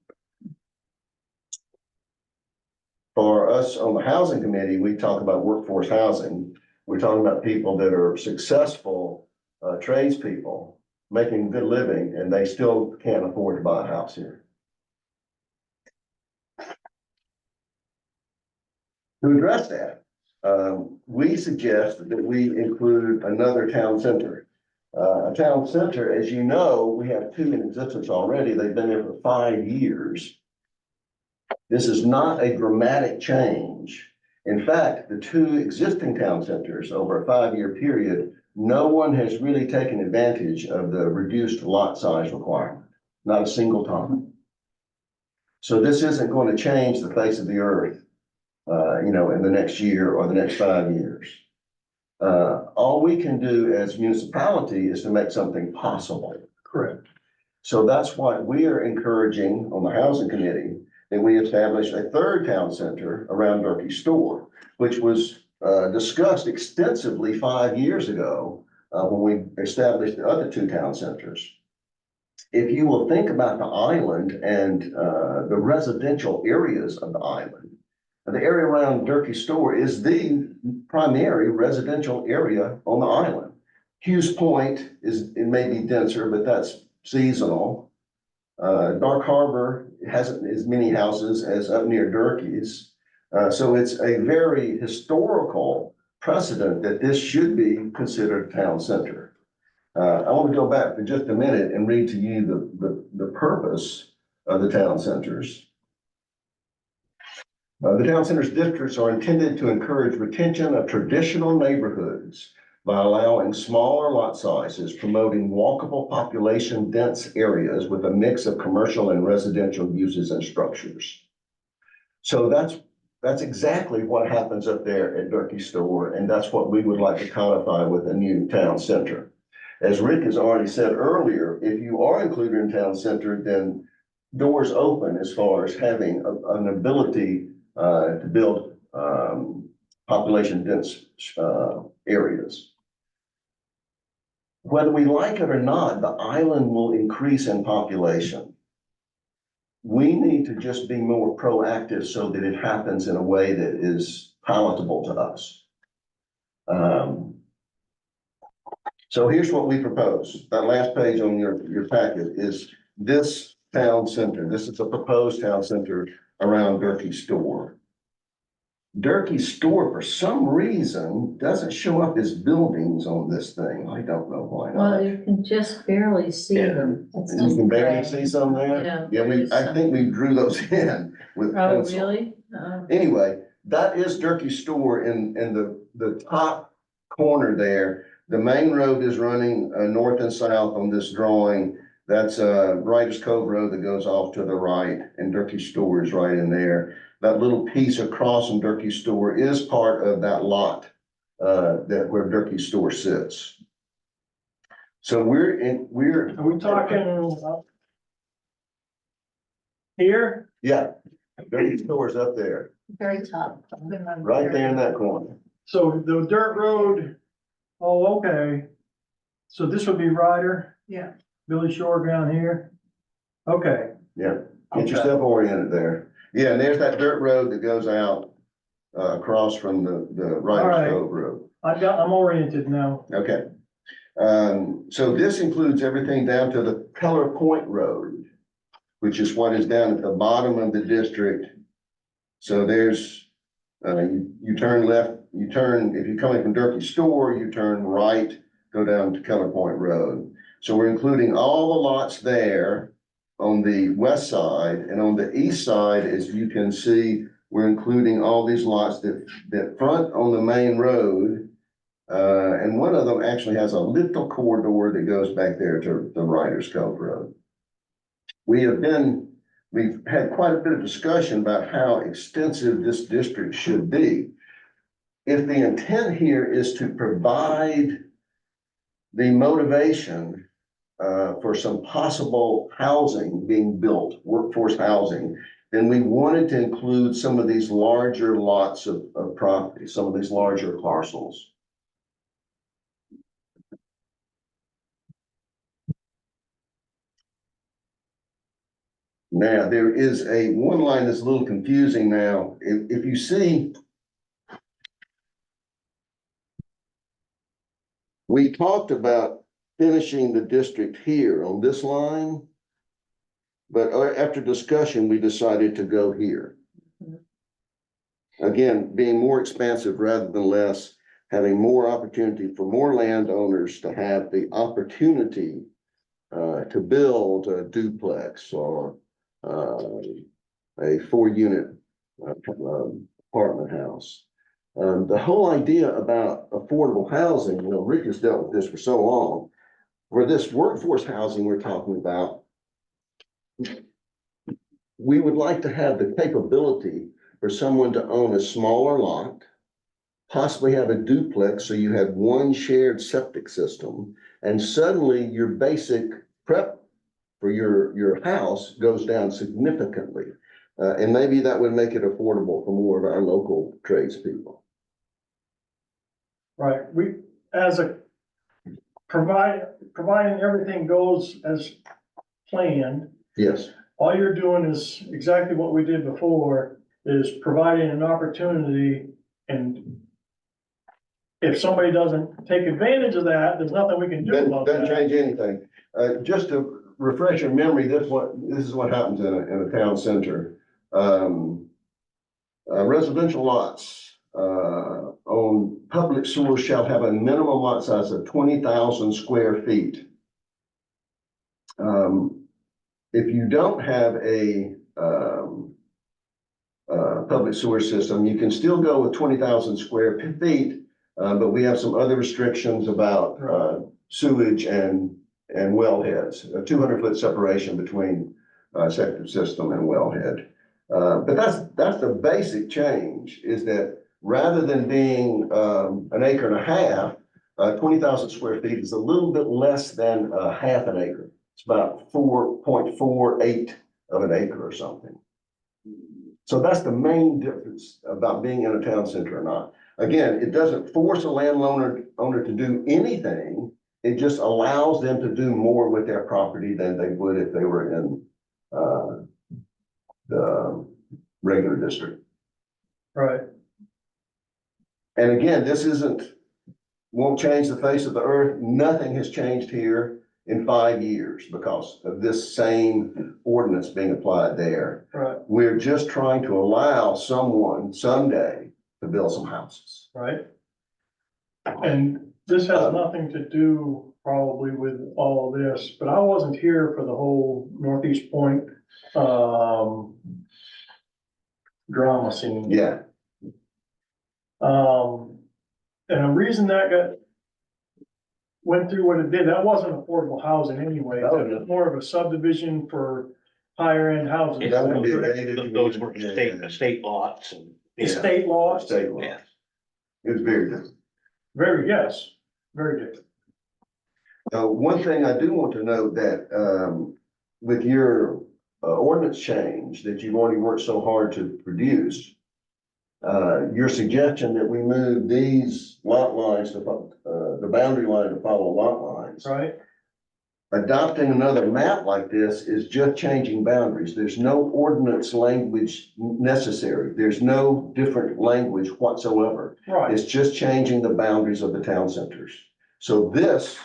For us on the housing committee, we talk about workforce housing. We're talking about people that are successful tradespeople making a good living, and they still can't afford to buy a house here. To address that, we suggest that we include another town center. A town center, as you know, we have 2 in existence already. They've been there for 5 years. This is not a dramatic change. In fact, the 2 existing town centers over a 5-year period, no one has really taken advantage of the reduced lot size requirement, not a single time. So this isn't going to change the face of the earth, in the next year or the next 5 years. All we can do as municipality is to make something possible. correct. So that's why we are encouraging on the housing committee that we establish a 3rd town center around Durkee Store, which was discussed extensively 5 years ago, when we established the other two town centers. If you will think about the island and, the residential areas of the island, the area around Durkee Store is the primary residential area on the island. Hughes Point is, it may be denser, but that's seasonal. Dark Harbor hasn't as many houses as up near Durkee's. So it's a very historical precedent that this should be considered a town center. I want to go back for just a minute and read to you the purpose of the town centers. The town centers districts are intended to encourage retention of traditional neighborhoods by allowing smaller lot sizes, promoting walkable population dense areas with a mix of commercial and residential uses and structures. So that's exactly what happens up there at Durkee Store, and that's what we would like to codify with a new town center. As Rick has already said earlier, if you are included in town center, then doors open as far as having an ability to build population dense areas. Whether we like it or not, the island will increase in population. We need to just be more proactive so that it happens in a way that is palatable to us. So here's what we propose. That last page on your packet is this town center. This is a proposed town center around Durkee Store. Durkee Store, for some reason, doesn't show up as buildings on this thing. I don't know why Well, not. you can just barely see Yeah. them. It's You just can barely gray. see some there? Yeah, Yeah, I think we drew those in with Oh, pencil. really? Anyway, that is Durkee Store in the top corner there. The main road is running north and south on this drawing. That's Writers Cove Road that goes off to the right, and Durkee Store is right in there. That little piece across from Durkee Store is part of that lot where Durkee Store sits. So we're Are we talking here? yeah, Durkee Store's up there, Very top. right there in that corner. So the dirt road, oh, okay. So this would be Ryder, Yeah. Billy Shore down here. Okay. Yeah, get Okay. yourself oriented there. Yeah, and there's that dirt road that goes out across from the All Writers right. Cove Road. I'm oriented now. Okay. So this includes everything down to the Keller Point Road, which is what is down at the bottom of the district. So there's, you turn left, if you're coming from Durkee Store, you turn right, go down to Keller Point Road. So we're including all the lots there on the west side, and on the east side, as you can see, we're including all these lots that front on the main road. And one of them actually has a little corridor that goes back there to the Writers Cove Road. We've had quite a bit of discussion about how extensive this district should be. If the intent here is to provide the motivation for some possible housing being built, workforce housing, then we wanted to include some of these larger lots of property, some of these larger parcels. Now, there is one line that's a little confusing now. If you see, we talked about finishing the district here on this line, but after discussion, we decided to go here. Again, being more expansive rather than less, having more opportunity for more landowners to have the opportunity to build a duplex or a 4-unit apartment house. The whole idea about affordable housing, Rick has dealt with this for so long. For this workforce housing we're talking about, we would like to have the capability for someone to own a smaller lot, possibly have a duplex, so you have one shared septic system, and suddenly your basic prep for your house goes down significantly. And maybe that would make it affordable for more of our local tradespeople. Right, providing everything goes as planned, Yes, all you're doing is exactly what we did before, is providing an opportunity, and if somebody doesn't take advantage of that, there's nothing we can do about doesn't that. change anything. Just to refresh your memory, this is what happens in a town center. Residential lots, on public sewers shall have a minimum lot size of 20,000 square feet. If you don't have a, public sewer system, you can still go with 20,000 square feet, but we have some other restrictions about, sewage and wellheads, a 200-foot separation between, septic system and wellhead. But that's the basic change, is that rather than being, an acre and a half, 20,000 square feet is a little bit less than a half an acre. It's about 4.48 of an acre or something. So that's the main difference about being in a town center or not. Again, it doesn't force a landowner to do anything. It just allows them to do more with their property than they would if they were in, the regular district. Right, And again, this won't change the face of the earth. Nothing has changed here in 5 years because of this same ordinance being applied there. right, We're just trying to allow someone someday to build some houses. right. And this has nothing to do probably with all this, but I wasn't here for the whole Northeast Point, drama scene. Yeah, And the reason that went through what it did, that wasn't affordable housing anyway. No, It was more of a subdivision for higher end houses. that would be a gated Those were community. estate lots and. Estate laws, State law. Yeah. It was very different. yes, very different. One thing I do want to note that, with your ordinance change that you've already worked so hard to produce, your suggestion that we move these lot lines to, the boundary line to follow lot lines. Right, Adopting another map like this is just changing boundaries. There's no ordinance language necessary. There's no different language whatsoever. right, It's just changing the boundaries of the town centers. So this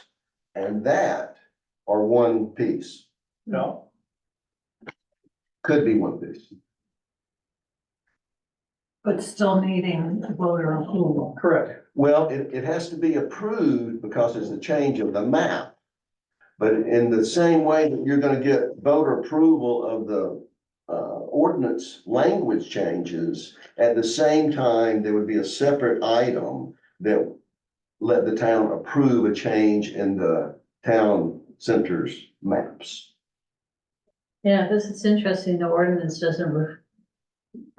and that are one piece, no, could be one piece. But still needing voter approval. correct, Well, it has to be approved because it's a change of the map. But in the same way that you're gonna get voter approval of the ordinance language changes, at the same time, there would be a separate item that let the town approve a change in the town center's maps. Yeah, this is interesting, the ordinance doesn't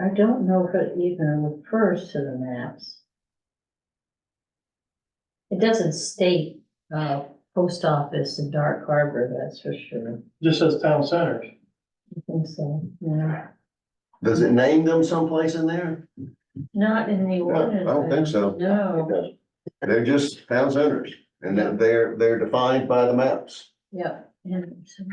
I don't know if it even refers to the maps. It doesn't state, post office in Dark Harbor, that's for sure. just as town centers. I think so, yeah. Does it name them someplace in there? Not in the No, ordinance. I don't think so. No, They're just town centers and they're defined by the maps. yeah. And so.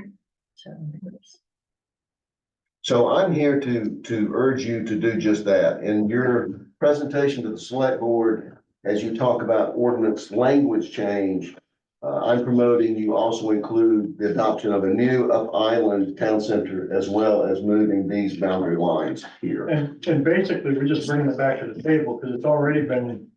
So I'm here to urge you to do just that. In your presentation to the select board, as you talk about ordinance language change, I'm promoting you also include the adoption of a new Up Island Town Center as well as moving these boundary lines here. And basically, we're just bringing it back to the table because it's already been,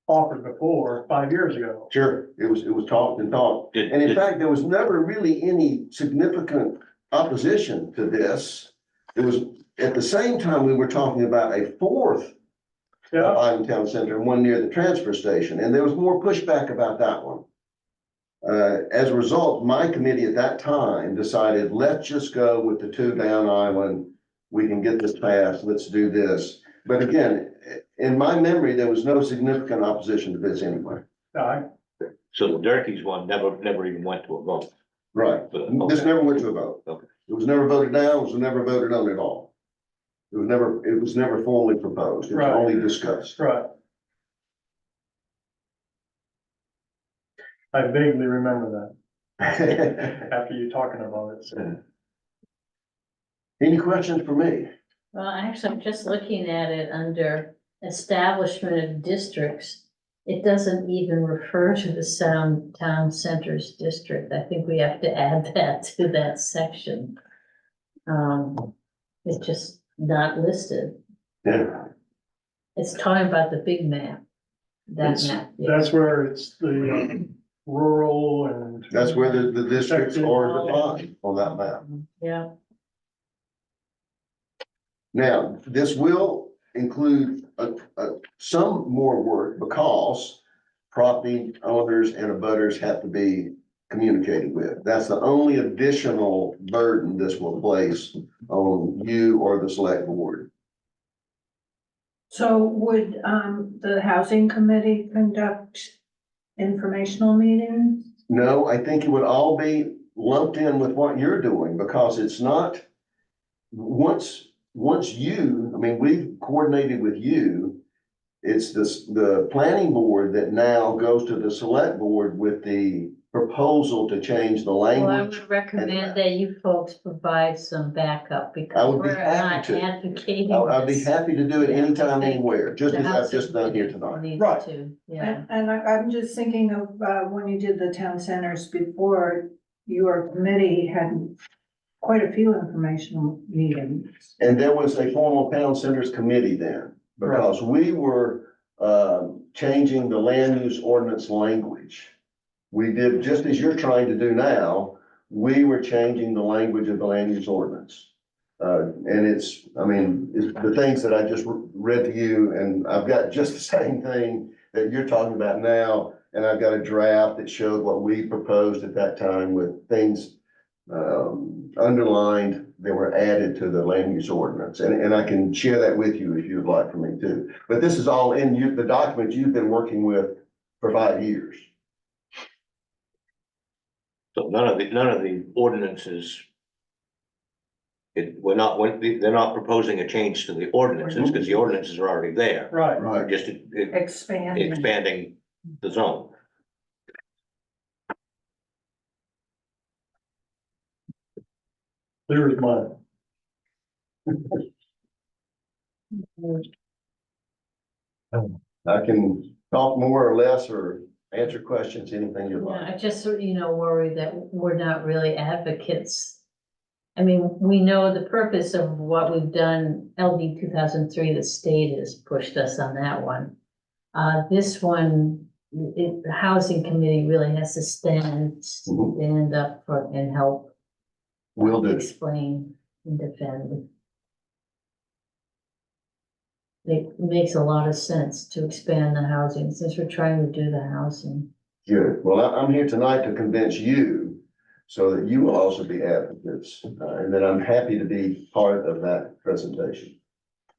offered before 5 years ago. Sure. It was talked and talked. Did- And in did- fact, there was never really any significant opposition to this. It was, at the same time, we were talking about a fourth Yeah, Island Town Center and one near the transfer station, and there was more pushback about that one. As a result, my committee at that time decided, let's just go with the two down Island. We can get this passed, let's do this. But again, in my memory, there was no significant opposition to this anyway. I, So the Durkee's one never even went to a vote. Right. But, This okay. never went to a vote. Okay. It was never voted down, it was never voted on at all. It was never formally proposed, it was Right. only discussed. Right. I vaguely remember that after you talking about it, so. Any questions for me? Well, actually, I'm just looking at it under establishment of districts. It doesn't even refer to the town centers district. I think we have to add that to that section. It's just not listed. Yeah, It's talking about the big map. That It's- map. yeah. That's where it's the rural and. that's where the districts are defined on that map. Yeah, Now, this will include some more work because property owners and abutters have to be communicated with. That's the only additional burden this will place on you or the select board. So would, the housing committee conduct informational meetings? No, I think it would all be lumped in with what you're doing because it's not, once you, I mean, we've coordinated with you. It's the planning board that now goes to the select board with the proposal to change the well, I language. would recommend that you folks provide some backup I because would be we're happy not to. advocating I'd be this. happy to do it Yeah, anytime, I think anywhere, just The as I've housing just done here committee tonight. needs Right. to, yeah. And I'm just thinking of, when you did the town centers before, your committee had quite a few informational meetings. And there was a formal town centers committee then, because we were changing the land use ordinance language. We did, just as you're trying to do now, we were changing the language of the land use ordinance. And it's, I mean, it's the things that I just read to you, and I've got just the same thing that you're talking about now. And I've got a draft that showed what we proposed at that time with things underlined that were added to the land use ordinance. And I can share that with you if you'd like for me to. But this is all in you, the document you've been working with for 5 years. So none of the ordinances. They're not proposing a change to the ordinances, because the ordinances are already there. Right, Right. Just Expanding. expanding the zone. clear as mud. I can talk more or less or answer questions, anything you'd Yeah, like. I just, worry that we're not really advocates. I mean, we know the purpose of what we've done, LD 2003, the state has pushed us on that one. This one, the housing committee really has to stand up for and help Will do. explain and defend. It makes a lot of sense to expand the housing, since we're trying to do the housing. Good. Well, I'm here tonight to convince you so that you will also be advocates, and that I'm happy to be part of that presentation.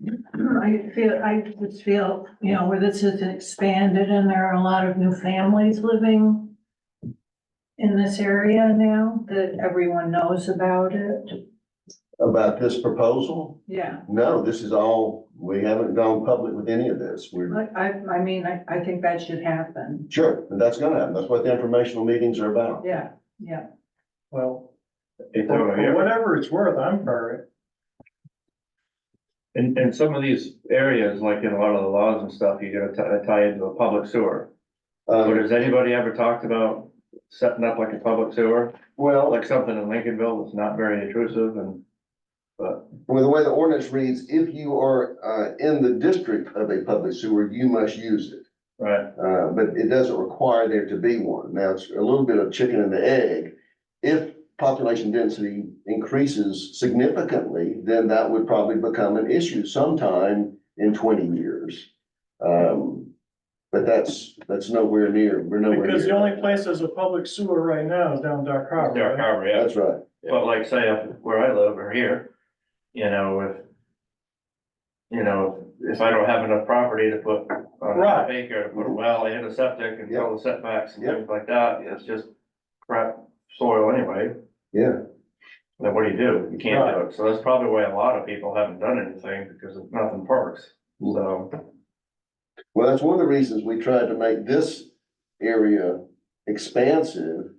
I just feel, where this is expanded and there are a lot of new families living in this area now, that everyone knows about it. About this proposal? Yeah, No, this is all, we haven't gone public with any of this. We're, I think that should happen. sure, and that's gonna happen. That's what the informational meetings are about. Yeah, yeah. Well, It's for over here. whatever it's worth, I'm for it. In some of these areas, like in a lot of the laws and stuff, you gotta tie into a public sewer. But has anybody ever talked about setting up like a public sewer, Well, like something in Lincolnville that's not very intrusive but well, the way the ordinance reads, if you are, in the district of a public sewer, you must use it. right, But it doesn't require there to be one. Now, it's a little bit of chicken and the egg. If population density increases significantly, then that would probably become an issue sometime in 20 years. But that's nowhere near, we're nowhere near. Because the only place there's a public sewer right now is down Dark Harbor. Dark right? Harbor, yeah. That's right. But like say up where I live or here, if I don't have enough property to put on a Right. acre, to put a well and a septic and all the setbacks and Yeah. things like that, it's just crap soil anyway. Yeah. then what do? You can't do it. So that's probably why a lot of people haven't done anything, because nothing works. So, Well, that's one of the reasons we tried to make this area expansive.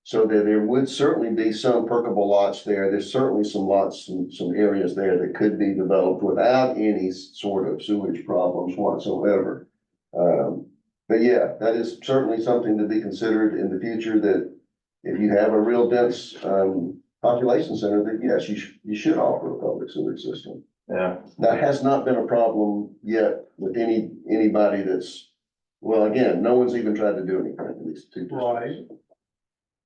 So that there would certainly be some perkable lots there. There's certainly some lots, some areas there that could be developed without any sort of sewage problems whatsoever. But yeah, that is certainly something to be considered in the future, that if you have a real dense, population center, that yes, you should offer a public sewage system. yeah, That has not been a problem yet with anybody that's, well, again, no one's even tried to do anything in these two districts.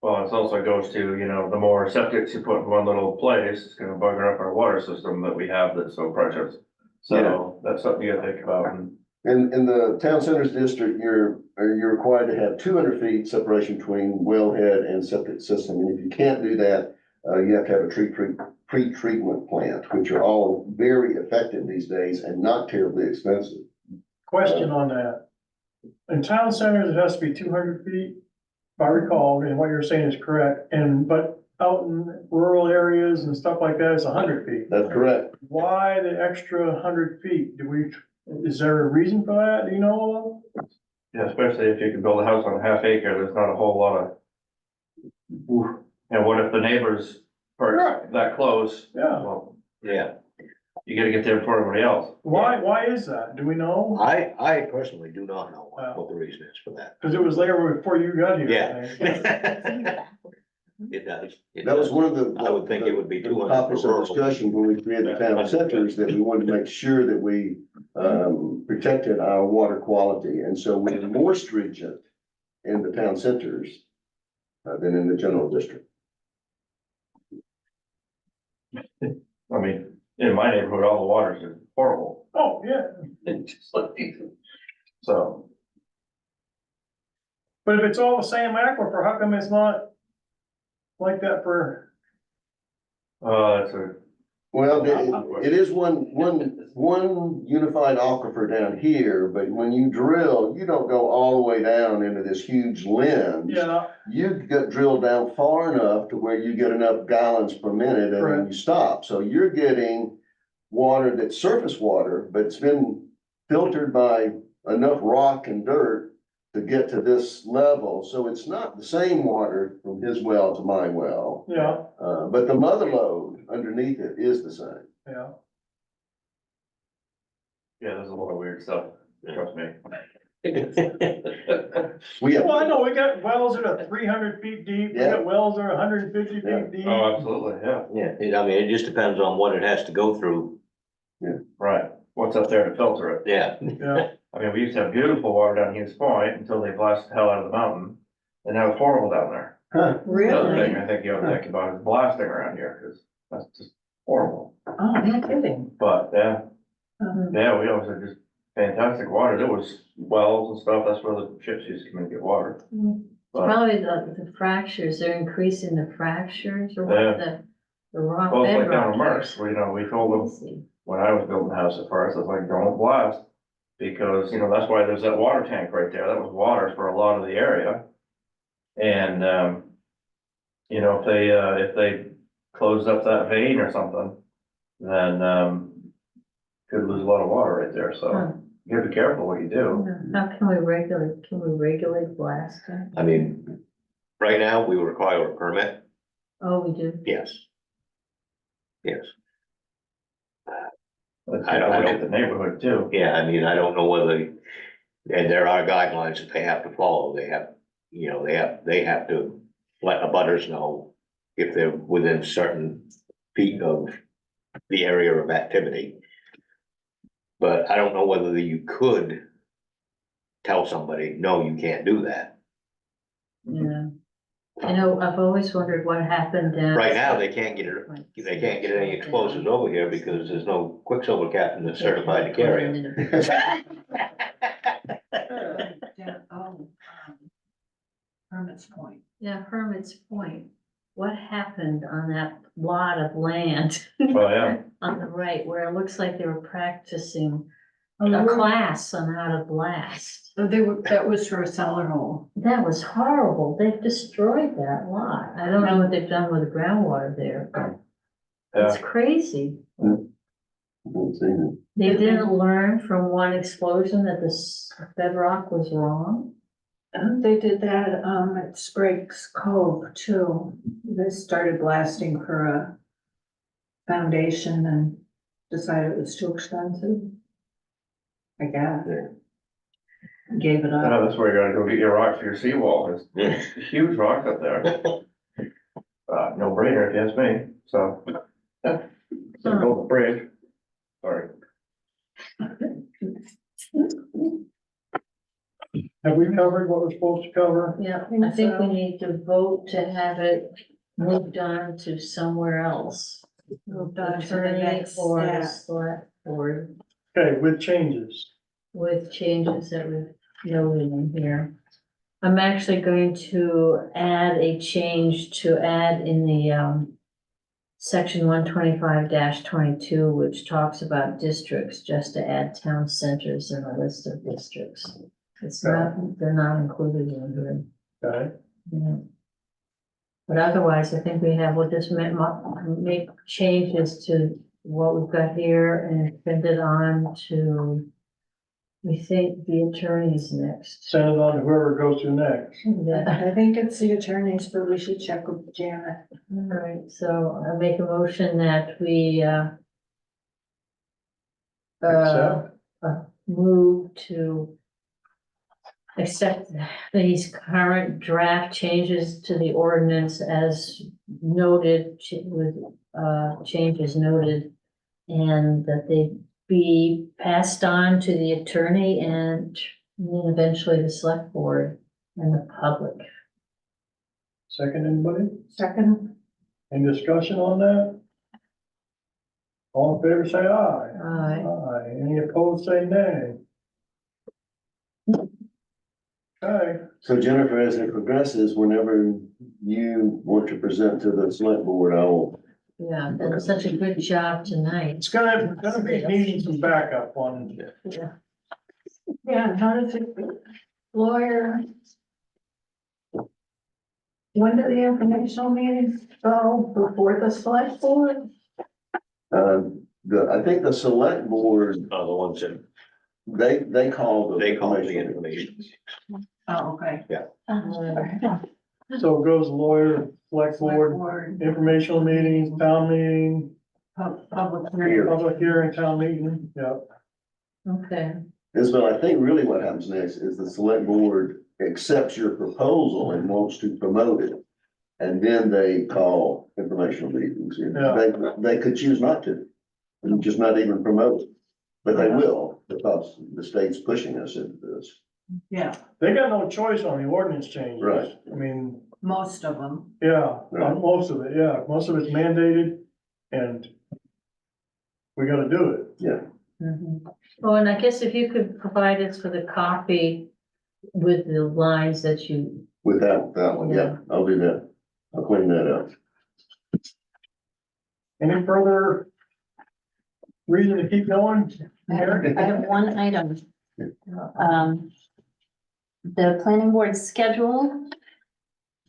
well, it also goes to, the more septics you put in one little place, it's gonna bugger up our water system that we have that's so precious. So that's something you gotta think about. And In the town centers district, you're required to have 200 feet separation between wellhead and septic system. And if you can't do that, you have to have a pre-treatment plant, which are all very effective these days and not terribly expensive. Question on that. In town centers, it has to be 200 feet, if I recall, and what you're saying is correct, but out in rural areas and stuff like that, it's 100 feet. That's correct. Why the extra 100 feet? Is there a reason for that, do you know? yeah, especially if you can build a house on a half acre, there's not a whole lot of. And what if the neighbors are that close? Yeah, Well, Yeah, you gotta get there before everybody else. why is that? Do we know? I personally do not know what the reason is for that. Cause it was there before you got here. I think. Yeah. It does. That was one of the. I would think it would be the 200 topics for of rural. discussion when we created the town centers, that we wanted to make sure that we, protected our water quality. And so we're more stringent in the town centers than in the general district. I mean, in my neighborhood, all the waters are horrible. Oh, yeah, Just like- So, but if it's all the same aquifer, how come it's not like that for, that's Well, it is one unified aquifer down here, but when you drill, you don't go all the way down into this huge lens. yeah, You get drilled down far enough to where you get enough gallons per minute and then Correct. you stop. So you're getting water that's surface water, but it's been filtered by enough rock and dirt to get to this level. So it's not the same water from his well to my well. yeah, But the mother load underneath it is the same. yeah. yeah, there's a lot of weird stuff, trust me. We have, Well, I know, we got wells that are 300 feet deep, we got wells that are 150 Yeah. feet deep. Oh, absolutely, yeah, Yeah, I mean, it just depends on what it has to go through. right. What's up there to filter it? Yeah, Yeah, I mean, we used to have beautiful water down Hughes Point until they blasted the hell out of the mountain. And now it's horrible down there. The other thing I think you ought to think about is blasting around here, cause that's just horrible. Oh, no kidding. But, yeah, Um, yeah, we always had just fantastic water. There was wells and stuff, that's where the ships used to come and get water. But, Probably the fractures, they're increasing the fractures or Yeah. what the rock well, it's like bedrock. down in Merce, we told them, when I was building the house at first, I was like, don't blast. Because, that's why there's that water tank right there. That was water for a lot of the area. And, if they closed up that vein or something, then, could lose a lot of water right there. Huh. So you gotta be careful what you do. How can we regulate blasting? I mean, right now, we require a permit, Oh, we do. yes. Yes, Let's I don't- look at the neighborhood too. yeah, I mean, I don't know whether, and there are guidelines that they have to follow, they have, they have to let the butters know if they're within certain feet of the area of activity. But I don't know whether you could tell somebody, no, you can't do that. Yeah. I've always wondered what happened. Right now, they can't get any explosives over here because there's no Quicksilver captain that's certified to carry it. yeah, Hermit's Point. Yeah, Hermit's Point. What happened on that lot of land Well, yeah, on the right where it looks like they were practicing a class on how to blast. That was for a cellar hole. That was horrible. They've destroyed that lot. I don't know what they've done with the groundwater there, but it's crazy. They didn't learn from one explosion that the bedrock was wrong. They did that, at Sprague's Cove too. They started blasting for a foundation and decided it was too expensive. I guess. Gave it I up. know that's where you gotta go get your rock for your seawall, there's a huge rock up there. No brainer if you ask me, so. Yeah. So build the bridge. Sorry. Have we covered what we're supposed to cover? Yeah, I think we need to vote to have it moved on to somewhere else. Moved on to the Attorney next or the step. select board Okay, with changes. with changes that we've noted in here. I'm actually going to add a change to add in the, section 125-22, which talks about districts, just to add town centers in a list of districts. It's not, they're not included in here. Okay, Yeah. But otherwise, I think we have, we'll just make changes to what we've got here and send it on to, we think, the attorneys next. send it on to whoever goes to next. Yeah. I think it's the attorneys, but we should check with Janet. All right, so I make a motion that we, Accept. move to accept these current draft changes to the ordinance as noted with, changes noted, and that they be passed on to the attorney and then eventually the select board and the public. Second, anybody? Second, Any discussion on that? All in favor, say aye. Aye. Aye. Any opposed, say nay. Okay, So Jennifer, as it progresses, whenever you want to present to the select board, I will. Yeah, done such a good job tonight. it's gonna be needing some backup on, Yeah. yeah, how does it, lawyer? When do the informational meetings go before the select board? I think the select board, The ones that, they call the. they call the information. Oh, okay. so it goes lawyer, select board, informational meetings, town meeting, Public hearing. public hearing, town meeting, yeah. Okay, Isabel, I think really what happens next is the select board accepts your proposal and wants to promote it. And then they call informational meetings. Yeah. They could choose not to, and just not even promote it. But they will, because the state's pushing us into this. Yeah, They got no choice on the ordinance changes. Right. I mean, most of them. yeah, Right. most of it, yeah, most of it's mandated and we gotta do it. Yeah, mhm. Well, and I guess if you could provide us with a copy with the lines that you, without that one, yeah, I'll do that. I'll clean that up. Any further reason to keep going? I have one item. The planning board schedule.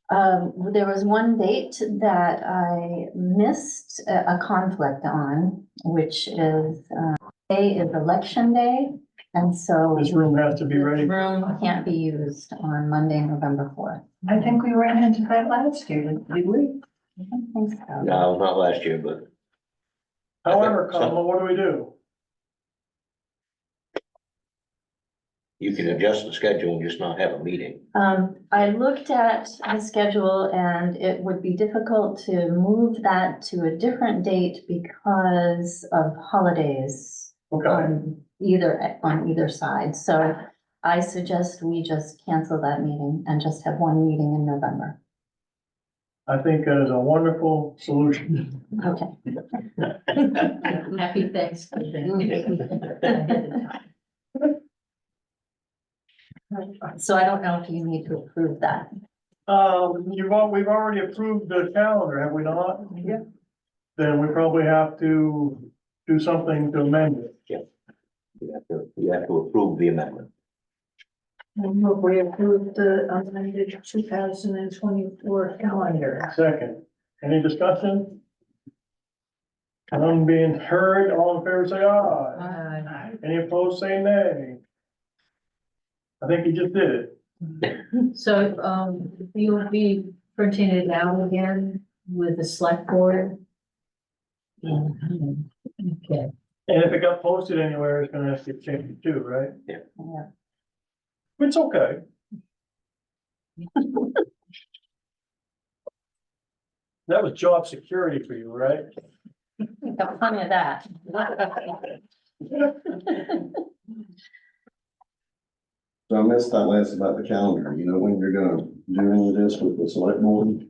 There was one date that I missed a conflict on, which is, day is election day. And so This room has to be the ready. room can't be used on Monday, November 4th. I think we ran into that last year, did we? I don't think so. No, not last year, but However, Kamala, what do we do? you can adjust the schedule and just not have a meeting. I looked at the schedule and it would be difficult to move that to a different date because of holidays Okay, on either side. So I suggest we just cancel that meeting and just have one meeting in November. I think that is a wonderful solution. Okay. happy Thanksgiving. So I don't know if you need to approve that. We've already approved the calendar, have we not? Yeah. Then we probably have to do something to amend it. You have to approve the amendment. We approved the amended 2024 calendar. Second, any discussion? None being heard, all in favor say aye. Any opposed, say nay. I think you just did it. So, you'll be printing it out again with the select board? Okay, And if it got posted anywhere, it's gonna have to get changed too, right? Yeah. Yeah. It's okay. That was job security for you, right? Got plenty of that. So I missed that last about the calendar, you know, when you're gonna do any of this with the select board?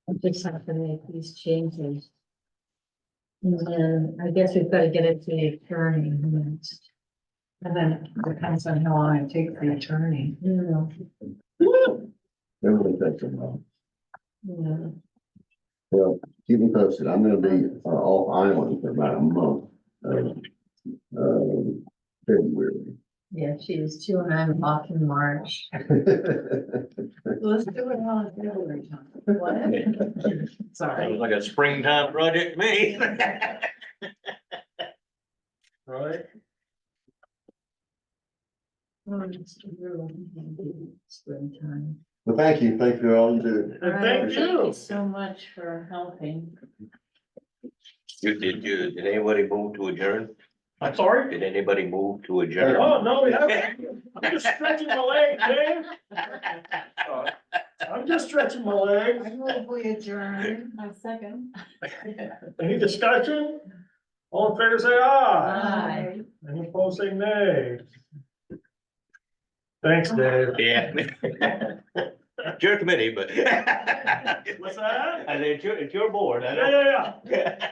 I just have to make these changes. And then I guess we've got to get it to the attorney next. And then it depends on how long it takes the attorney. Everything takes a while. Yeah. Well, keep me posted. I'm gonna be off island for about a month. February. Yeah, she is too, and I'm off in March. Let's do it all in February time. What? Sounds Sorry. like a springtime project to me. Right? Springtime. Well, thank you for all you do. And thank Thank you. you so much for helping. Did anybody move to adjourn? I'm sorry? Did anybody move to adjourn? Oh, no, we haven't. I'm just stretching my legs, Dave. I'm just stretching my legs. I move we adjourn. My second. Any discussion? All in favor, say aye. Any opposed, say nay. Thanks, Dave. Yeah. It's your committee, but. What's that? I said, it's your board. I Yeah, know. yeah, yeah.